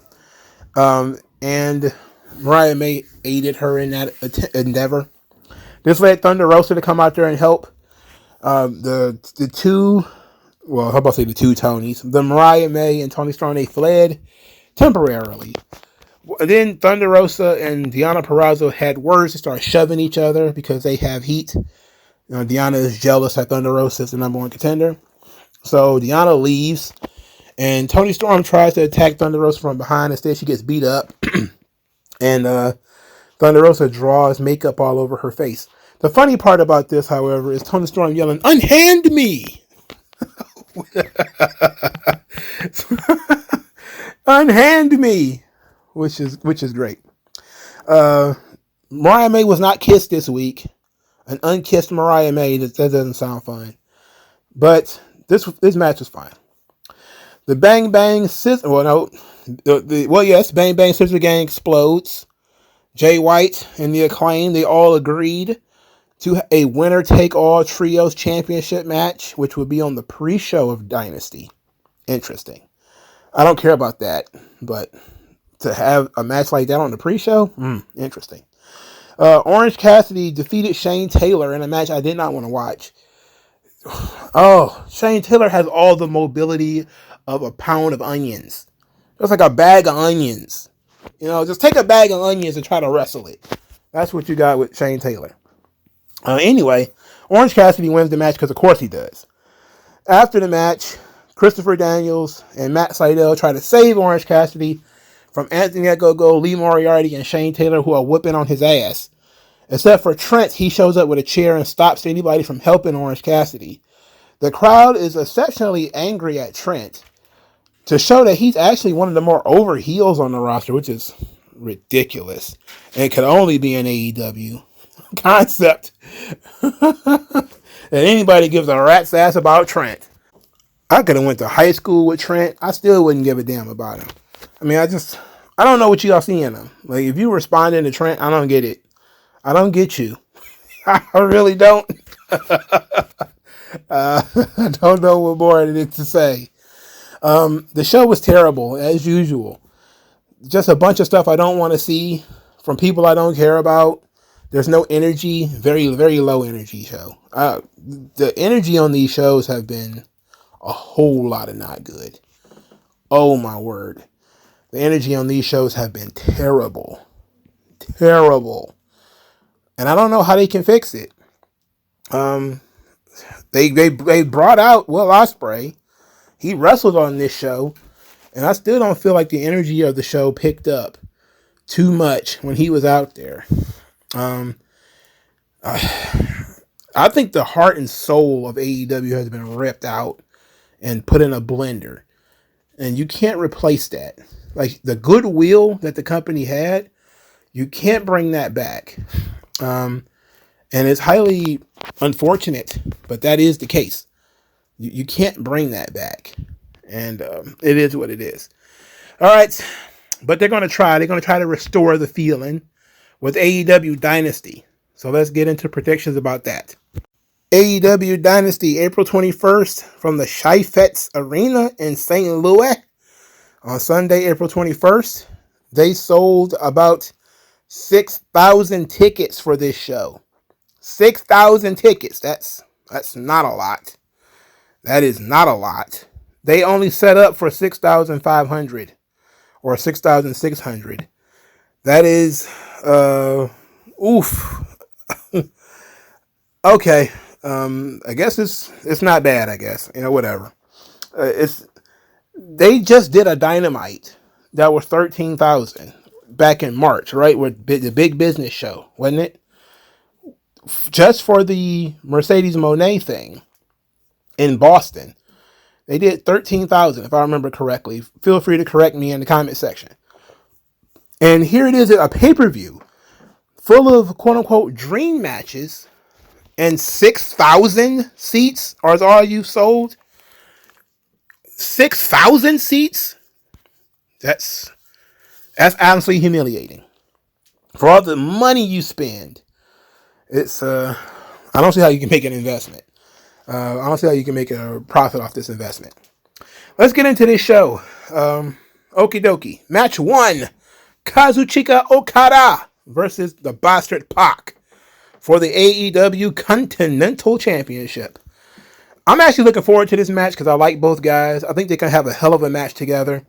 and Mariah May aided her in that endeavor. This led Thunder Rosa to come out there and help. The two Well, how about to say the two Tonys? The Mariah May and Toni Storm, they fled temporarily. Then Thunder Rosa and Deonna Purrazzo had words to start shoving each other because they have heat. Deonna is jealous that Thunder Rosa is the number one contender. So Deonna leaves, and Toni Storm tries to attack Thunder Rosa from behind. Instead, she gets beat up, and Thunder Rosa draws makeup all over her face. The funny part about this, however, is Toni Storm yelling, "Unhand me!" Unhand me, which is great. Mariah May was not kissed this week. An unkissed Mariah May, that doesn't sound fun. But this match was fine. The Bang Bang Scissor, Bang Bang Scissor Gang explodes. Jay White and the Acclaim, they all agreed to a winner-take-all trios championship match, which would be on the pre-show of Dynasty. Interesting. I don't care about that, but to have a match like that on the pre-show, interesting. Orange Cassidy defeated Shane Taylor in a match I did not want to watch. Oh, Shane Taylor has all the mobility of a pound of onions. It's like a bag of onions. Just take a bag of onions and try to wrestle it. That's what you got with Shane Taylor. Anyway, Orange Cassidy wins the match because of course he does. After the match, Christopher Daniels and Matt Sydal try to save Orange Cassidy from Anthony Ogogo, Lee Moriarty, and Shane Taylor, who are whipping on his ass. Except for Trent, he shows up with a chair and stops anybody from helping Orange Cassidy. The crowd is exceptionally angry at Trent to show that he's actually one of the more over heels on the roster, which is ridiculous. And it could only be an AEW concept that anybody gives a rat's ass about Trent. I could have went to high school with Trent. I still wouldn't give a damn about him. I mean, I don't know what y'all see in him. Like, if you responding to Trent, I don't get it. I don't get you. I really don't. I don't know what more it is to say. The show was terrible, as usual. Just a bunch of stuff I don't want to see from people I don't care about. There's no energy. Very, very low energy show. The energy on these shows have been a whole lot of not good. Oh, my word. The energy on these shows have been terrible. Terrible. And I don't know how they can fix it. They brought out Will Ospreay. He wrestled on this show, and I still don't feel like the energy of the show picked up too much when he was out there. I think the heart and soul of AEW has been ripped out and put in a blender, and you can't replace that. Like, the goodwill that the company had, you can't bring that back. And it's highly unfortunate, but that is the case. You can't bring that back. And it is what it is. All right. But they're going to try. They're going to try to restore the feeling with AEW Dynasty. So let's get into predictions about that. AEW Dynasty, April 21st, from the Chaifetz Arena in St. Louis. On Sunday, April 21st, they sold about 6,000 tickets for this show. 6,000 tickets. That's not a lot. That is not a lot. They only set up for 6,500 or 6,600. That is, oof. Okay. I guess it's not bad, I guess. Whatever. They just did a Dynamite that was 13,000 back in March, right? With the big business show, wasn't it? Just for the Mercedes Moné thing in Boston. They did 13,000, if I remember correctly. Feel free to correct me in the comment section. And here it is, a pay-per-view full of quote-unquote dream matches, and 6,000 seats are all you've sold. 6,000 seats? That's honestly humiliating. For all the money you spend, it's I don't see how you can make an investment. I don't see how you can make a profit off this investment. Let's get into this show. Okie dokie. Match 1. Kazuchika Okada versus the Bastard Pac for the AEW Continental Championship. I'm actually looking forward to this match because I like both guys. I think they can have a hell of a match together.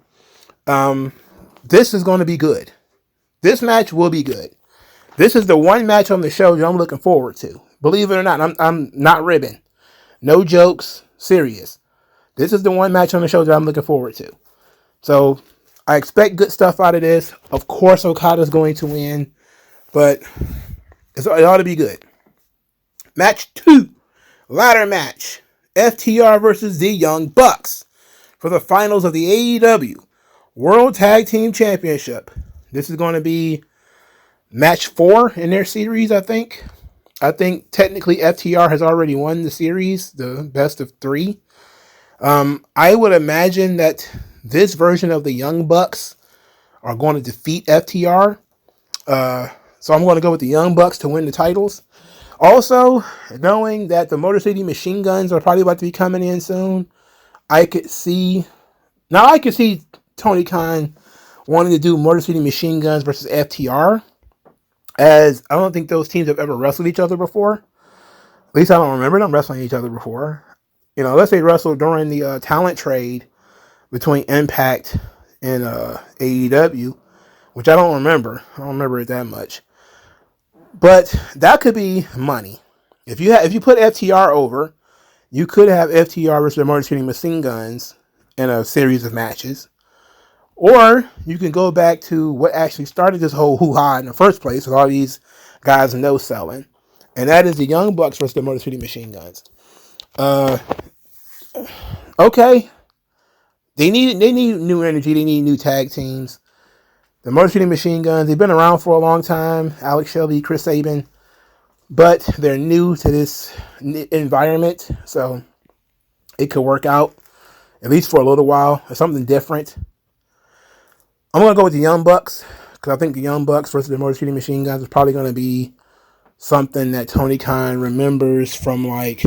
This is going to be good. This match will be good. This is the one match on the show that I'm looking forward to. Believe it or not, I'm not ribbing. No jokes. Serious. This is the one match on the show that I'm looking forward to. So I expect good stuff out of this. Of course, Okada's going to win, but it ought to be good. Match 2. Ladder match. FTR versus the Young Bucks for the finals of the AEW World Tag Team Championship. This is going to be match 4 in their series, I think. I think technically FTR has already won the series, the best of 3. I would imagine that this version of the Young Bucks are going to defeat FTR. So I'm going to go with the Young Bucks to win the titles. Also, knowing that the Motor City Machine Guns are probably about to be coming in soon, I could see Tony Khan wanting to do Motor City Machine Guns versus FTR, as I don't think those teams have ever wrestled each other before. At least I don't remember them wrestling each other before. You know, unless they wrestled during the talent trade between Impact and AEW, which I don't remember. I don't remember it that much. But that could be money. If you put FTR over, you could have FTR versus the Motor City Machine Guns in a series of matches. Or you can go back to what actually started this whole hoo-ha in the first place with all these guys no-selling. And that is the Young Bucks versus the Motor City Machine Guns. Okay. They need new energy. They need new tag teams. The Motor City Machine Guns, they've been around for a long time. Alex Shelley, Chris Sabin. But they're new to this environment. So it could work out, at least for a little while. Or something different. I'm going to go with the Young Bucks. Because I think the Young Bucks versus the Motor City Machine Guns is probably going to be something that Tony Khan remembers from like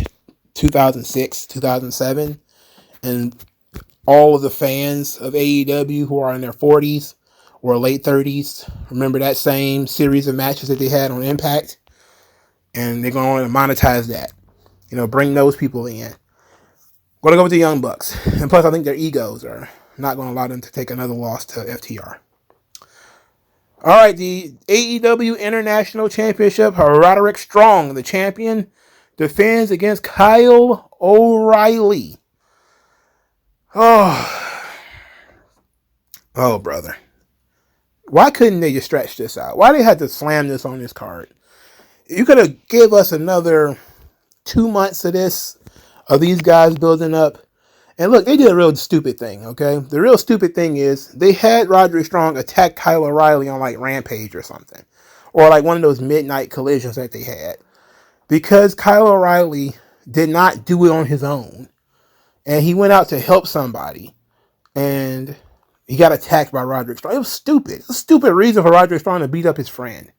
2006, 2007. And all of the fans of AEW who are in their 40s or late 30s remember that same series of matches that they had on Impact, and they're going to monetize that. You know, bring those people in. I'm going to go with the Young Bucks. And plus, I think their egos are not going to allow them to take another loss to FTR. All right, the AEW International Championship, Roderick Strong, the champion, defends against Kyle O'Reilly. Oh, brother. Why couldn't they just stretch this out? Why they had to slam this on this card? You could have gave us another 2 months of this, of these guys building up. And look, they did a real stupid thing, okay? The real stupid thing is they had Roderick Strong attack Kyle O'Reilly on like Rampage or something. Or like one of those midnight collisions that they had. Because Kyle O'Reilly did not do it on his own. And he went out to help somebody. And he got attacked by Roderick Strong. It was stupid. It was a stupid reason for Roderick Strong to beat up his friend.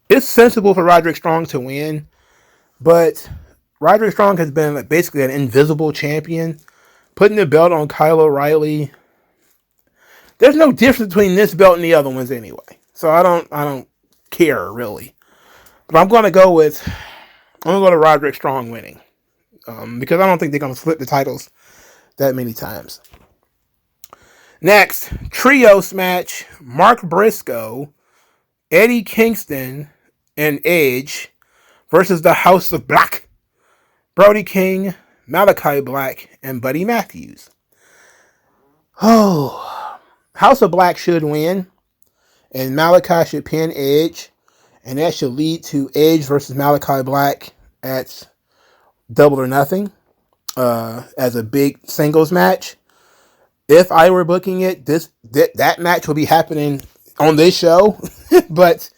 It's sensible for Roderick Strong to win. But Roderick Strong has been basically an invisible champion. Putting the belt on Kyle O'Reilly. There's no difference between this belt and the other ones anyway. So I don't care really. But I'm going to go to Roderick Strong winning. Because I don't think they're going to flip the titles that many times. Next, trios match. Mark Briscoe, Eddie Kingston, and Edge versus the House of Black. Brody King, Malachi Black, and Buddy Matthews. Oh, House of Black should win. And Malachi should pin Edge. And that should lead to Edge versus Malachi Black at Double or Nothing. As a big singles match. If I were booking it, that match will be happening on this show. But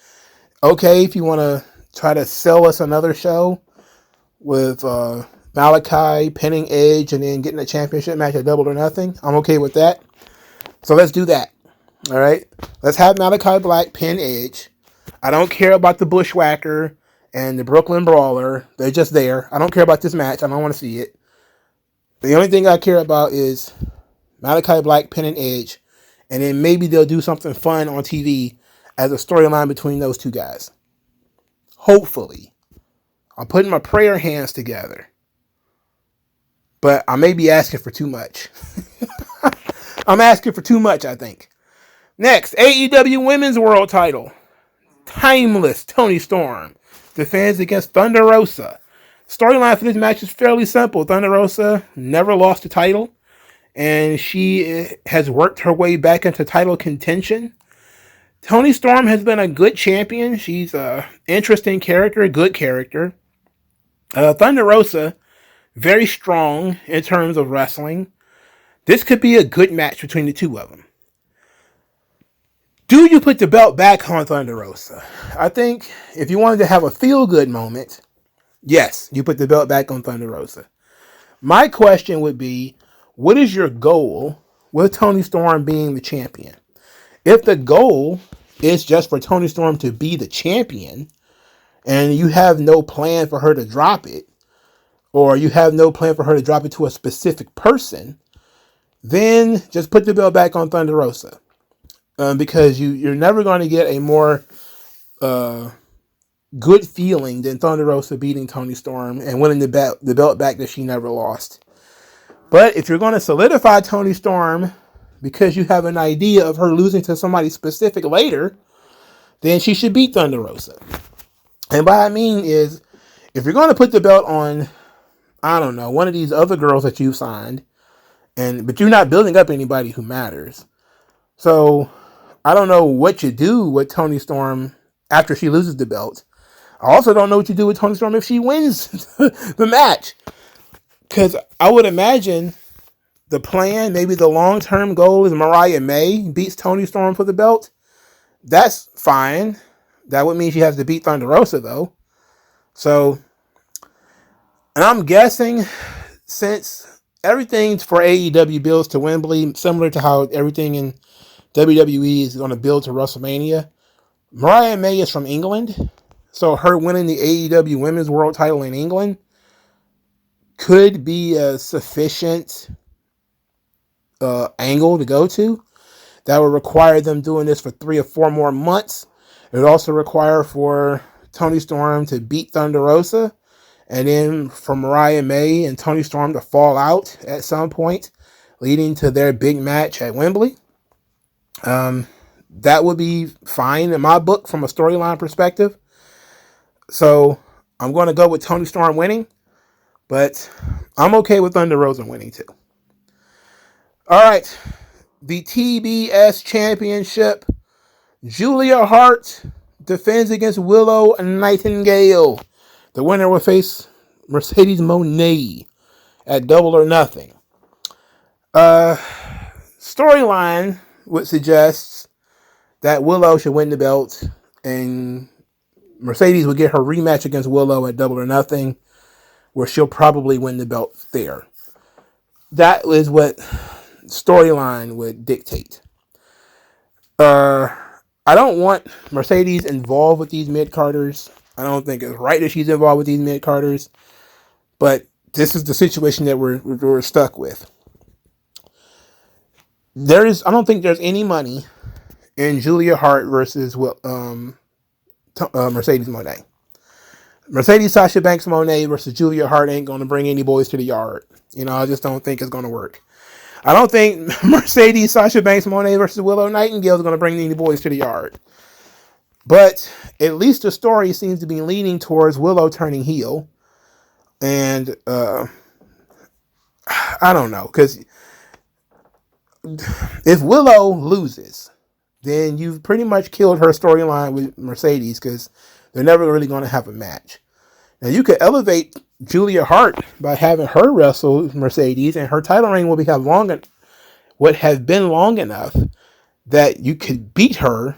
okay, if you want to try to sell us another show with Malachi pinning Edge and then getting a championship match at Double or Nothing, I'm okay with that. So let's do that. All right, let's have Malachi Black pin Edge. I don't care about the Bushwhacker and the Brooklyn Brawler. They're just there. I don't care about this match. I don't want to see it. The only thing I care about is Malachi Black pinning Edge, and then maybe they'll do something fun on TV as a storyline between those two guys. Hopefully. I'm putting my prayer hands together. But I may be asking for too much. I'm asking for too much, I think. Next, AEW Women's World Title. Timeless Toni Storm defends against Thunder Rosa. Storyline for this match is fairly simple. Thunder Rosa never lost the title, and she has worked her way back into title contention. Toni Storm has been a good champion. She's an interesting character, a good character. Thunder Rosa, very strong in terms of wrestling. This could be a good match between the two of them. Do you put the belt back on Thunder Rosa? I think if you wanted to have a feel-good moment, yes, you put the belt back on Thunder Rosa. My question would be, what is your goal with Toni Storm being the champion? If the goal is just for Toni Storm to be the champion, and you have no plan for her to drop it, or you have no plan for her to drop it to a specific person, then just put the belt back on Thunder Rosa. Because you're never going to get a more good feeling than Thunder Rosa beating Toni Storm and winning the belt back that she never lost. But if you're going to solidify Toni Storm because you have an idea of her losing to somebody specific later, then she should beat Thunder Rosa. And what I mean is, if you're going to put the belt on, I don't know, one of these other girls that you've signed, but you're not building up anybody who matters. So I don't know what you do with Toni Storm after she loses the belt. I also don't know what you do with Toni Storm if she wins the match. Because I would imagine the plan, maybe the long-term goal is Mariah May beats Toni Storm for the belt. That's fine. That would mean she has to beat Thunder Rosa, though. So, and I'm guessing since everything for AEW builds to Wembley, similar to how everything in WWE is going to build to WrestleMania, Mariah May is from England. So her winning the AEW Women's World Title in England could be a sufficient angle to go to. That would require them doing this for 3 or 4 more months. It would also require for Toni Storm to beat Thunder Rosa, and then for Mariah May and Toni Storm to fall out at some point, leading to their big match at Wembley. That would be fine in my book from a storyline perspective. So I'm going to go with Toni Storm winning, but I'm okay with Thunder Rosa winning too. All right, the TBS Championship. Julia Hart defends against Willow Nightingale. The winner will face Mercedes Moné at Double or Nothing. Storyline would suggest that Willow should win the belt and Mercedes would get her rematch against Willow at Double or Nothing, where she'll probably win the belt there. That is what storyline would dictate. I don't want Mercedes involved with these mid-carders. I don't think it's right that she's involved with these mid-carders. But this is the situation that we're stuck with. I don't think there's any money in Julia Hart versus Mercedes Moné. Mercedes Sasha Banks Moné versus Julia Hart ain't going to bring any boys to the yard. I just don't think it's going to work. I don't think Mercedes Sasha Banks Moné versus Willow Nightingale is going to bring any boys to the yard. But at least the story seems to be leaning towards Willow turning heel. And I don't know, because if Willow loses, then you've pretty much killed her storyline with Mercedes, because they're never really going to have a match. Now, you could elevate Julia Hart by having her wrestle Mercedes, and her title reign would have been long enough that you could beat her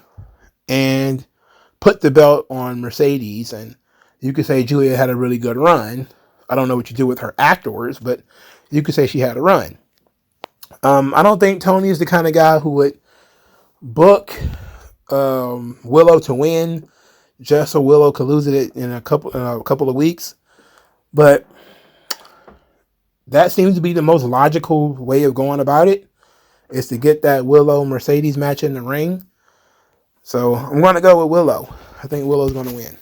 and put the belt on Mercedes, and you could say Julia had a really good run. I don't know what you do with her afterwards, but you could say she had a run. I don't think Tony is the kind of guy who would book Willow to win just so Willow could lose it in a couple of weeks. But that seems to be the most logical way of going about it, is to get that Willow-Mercedes match in the ring. So I'm going to go with Willow. I think Willow's going to win.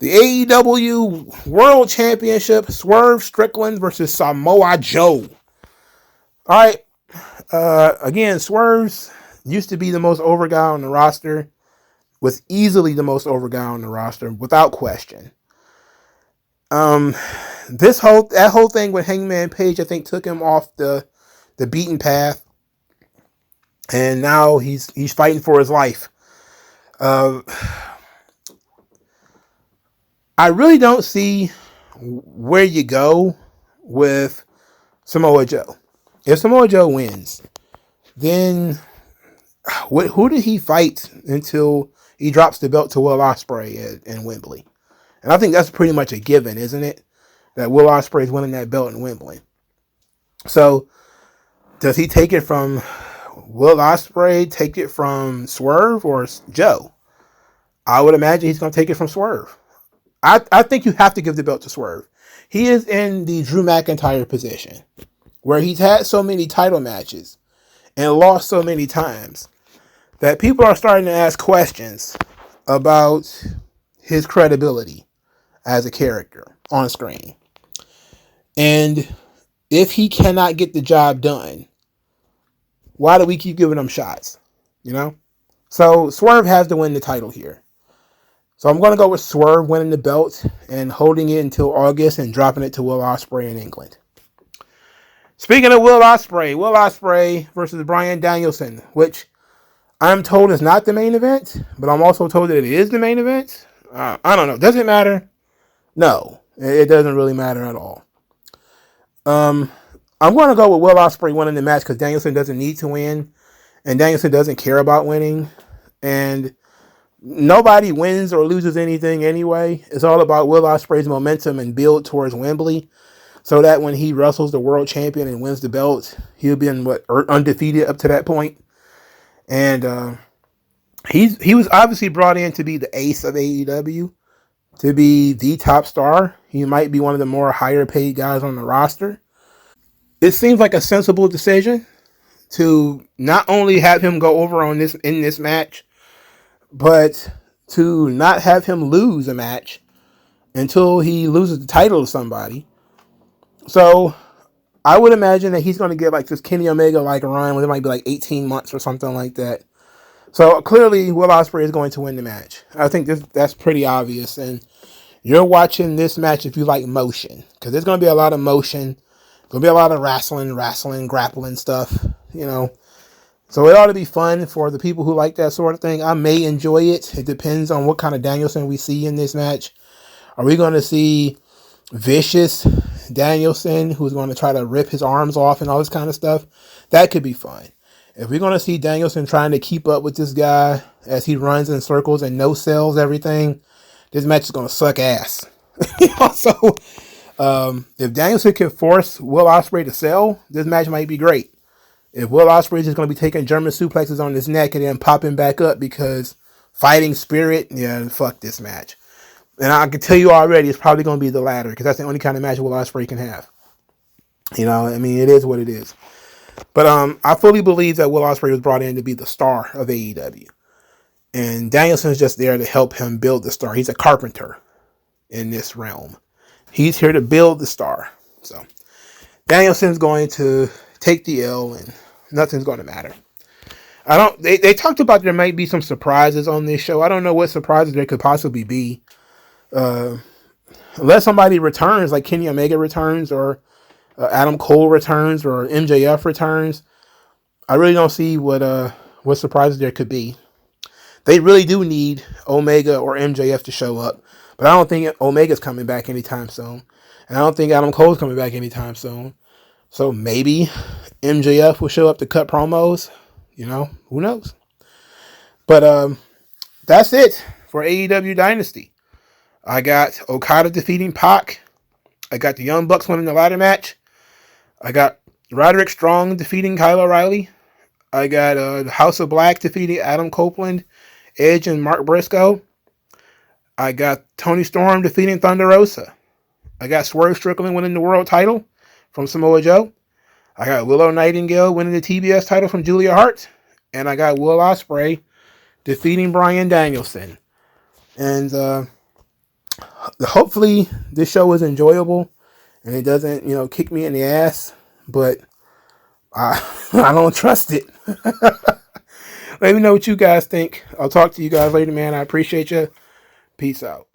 The AEW World Championship, Swerve Strickland versus Samoa Joe. All right. Again, Swerve's used to be the most over guy on the roster. Was easily the most over guy on the roster, without question. That whole thing with Hangman Page, I think, took him off the beaten path, and now he's fighting for his life. I really don't see where you go with Samoa Joe. If Samoa Joe wins, then who did he fight until he drops the belt to Will Ospreay in Wembley? And I think that's pretty much a given, isn't it? That Will Ospreay is winning that belt in Wembley. So, does he take it from Will Ospreay, take it from Swerve, or Joe? I would imagine he's going to take it from Swerve. I think you have to give the belt to Swerve. He is in the Drew McIntyre position, where he's had so many title matches and lost so many times that people are starting to ask questions about his credibility as a character on screen. And if he cannot get the job done, why do we keep giving him shots? You know? So Swerve has to win the title here. So I'm going to go with Swerve winning the belt and holding it until August and dropping it to Will Ospreay in England. Speaking of Will Ospreay versus Bryan Danielson, which I'm told is not the main event, but I'm also told that it is the main event. I don't know. Does it matter? No, it doesn't really matter at all. I'm going to go with Will Ospreay winning the match because Danielson doesn't need to win, and Danielson doesn't care about winning, and nobody wins or loses anything anyway. It's all about Will Ospreay's momentum and build towards Wembley, so that when he wrestles the world champion and wins the belt, he'll be undefeated up to that point. And he was obviously brought in to be the ace of AEW, to be the top star. He might be one of the more higher paid guys on the roster. It seems like a sensible decision to not only have him go over in this match, but to not have him lose a match until he loses the title to somebody. So I would imagine that he's going to get like this Kenny Omega like run, where it might be like 18 months or something like that. So clearly Will Ospreay is going to win the match. I think that's pretty obvious. And you're watching this match if you like motion, because there's going to be a lot of motion. There'll be a lot of wrestling, grappling stuff, you know. So it ought to be fun for the people who like that sort of thing. I may enjoy it. It depends on what kind of Danielson we see in this match. Are we going to see vicious Danielson who's going to try to rip his arms off and all this kind of stuff? That could be fun. If we're going to see Danielson trying to keep up with this guy as he runs in circles and no-sells everything, this match is going to suck ass. So if Danielson can force Will Ospreay to sell, this match might be great. If Will Ospreay is just going to be taking German suplexes on his neck and then popping back up because fighting spirit, yeah, fuck this match. And I can tell you already, it's probably going to be the latter, because that's the only kind of match Will Ospreay can have. You know, I mean, it is what it is. But I fully believe that Will Ospreay was brought in to be the star of AEW. And Danielson's just there to help him build the star. He's a carpenter in this realm. He's here to build the star. So Danielson's going to take the L and nothing's going to matter. They talked about there might be some surprises on this show. I don't know what surprises there could possibly be. Unless somebody returns, like Kenny Omega returns, or Adam Cole returns, or MJF returns, I really don't see what surprises there could be. They really do need Omega or MJF to show up, but I don't think Omega's coming back anytime soon, and I don't think Adam Cole's coming back anytime soon. So maybe MJF will show up to cut promos. You know, who knows? But that's it for AEW Dynasty. I got Okada defeating Pac. I got the Young Bucks winning the ladder match. I got Roderick Strong defeating Kyle O'Reilly. I got House of Black defeating Adam Copeland, Edge, and Mark Briscoe. I got Tony Storm defeating Thunder Rosa. I got Swerve Strickland winning the world title from Samoa Joe. I got Willow Nightingale winning the TBS title from Julia Hart. And I got Will Ospreay defeating Bryan Danielson. And Hopefully this show is enjoyable and it doesn't, kick me in the ass, but I I don't trust it. Let me know what you guys think. I'll talk to you guys later, man. I appreciate you. Peace out.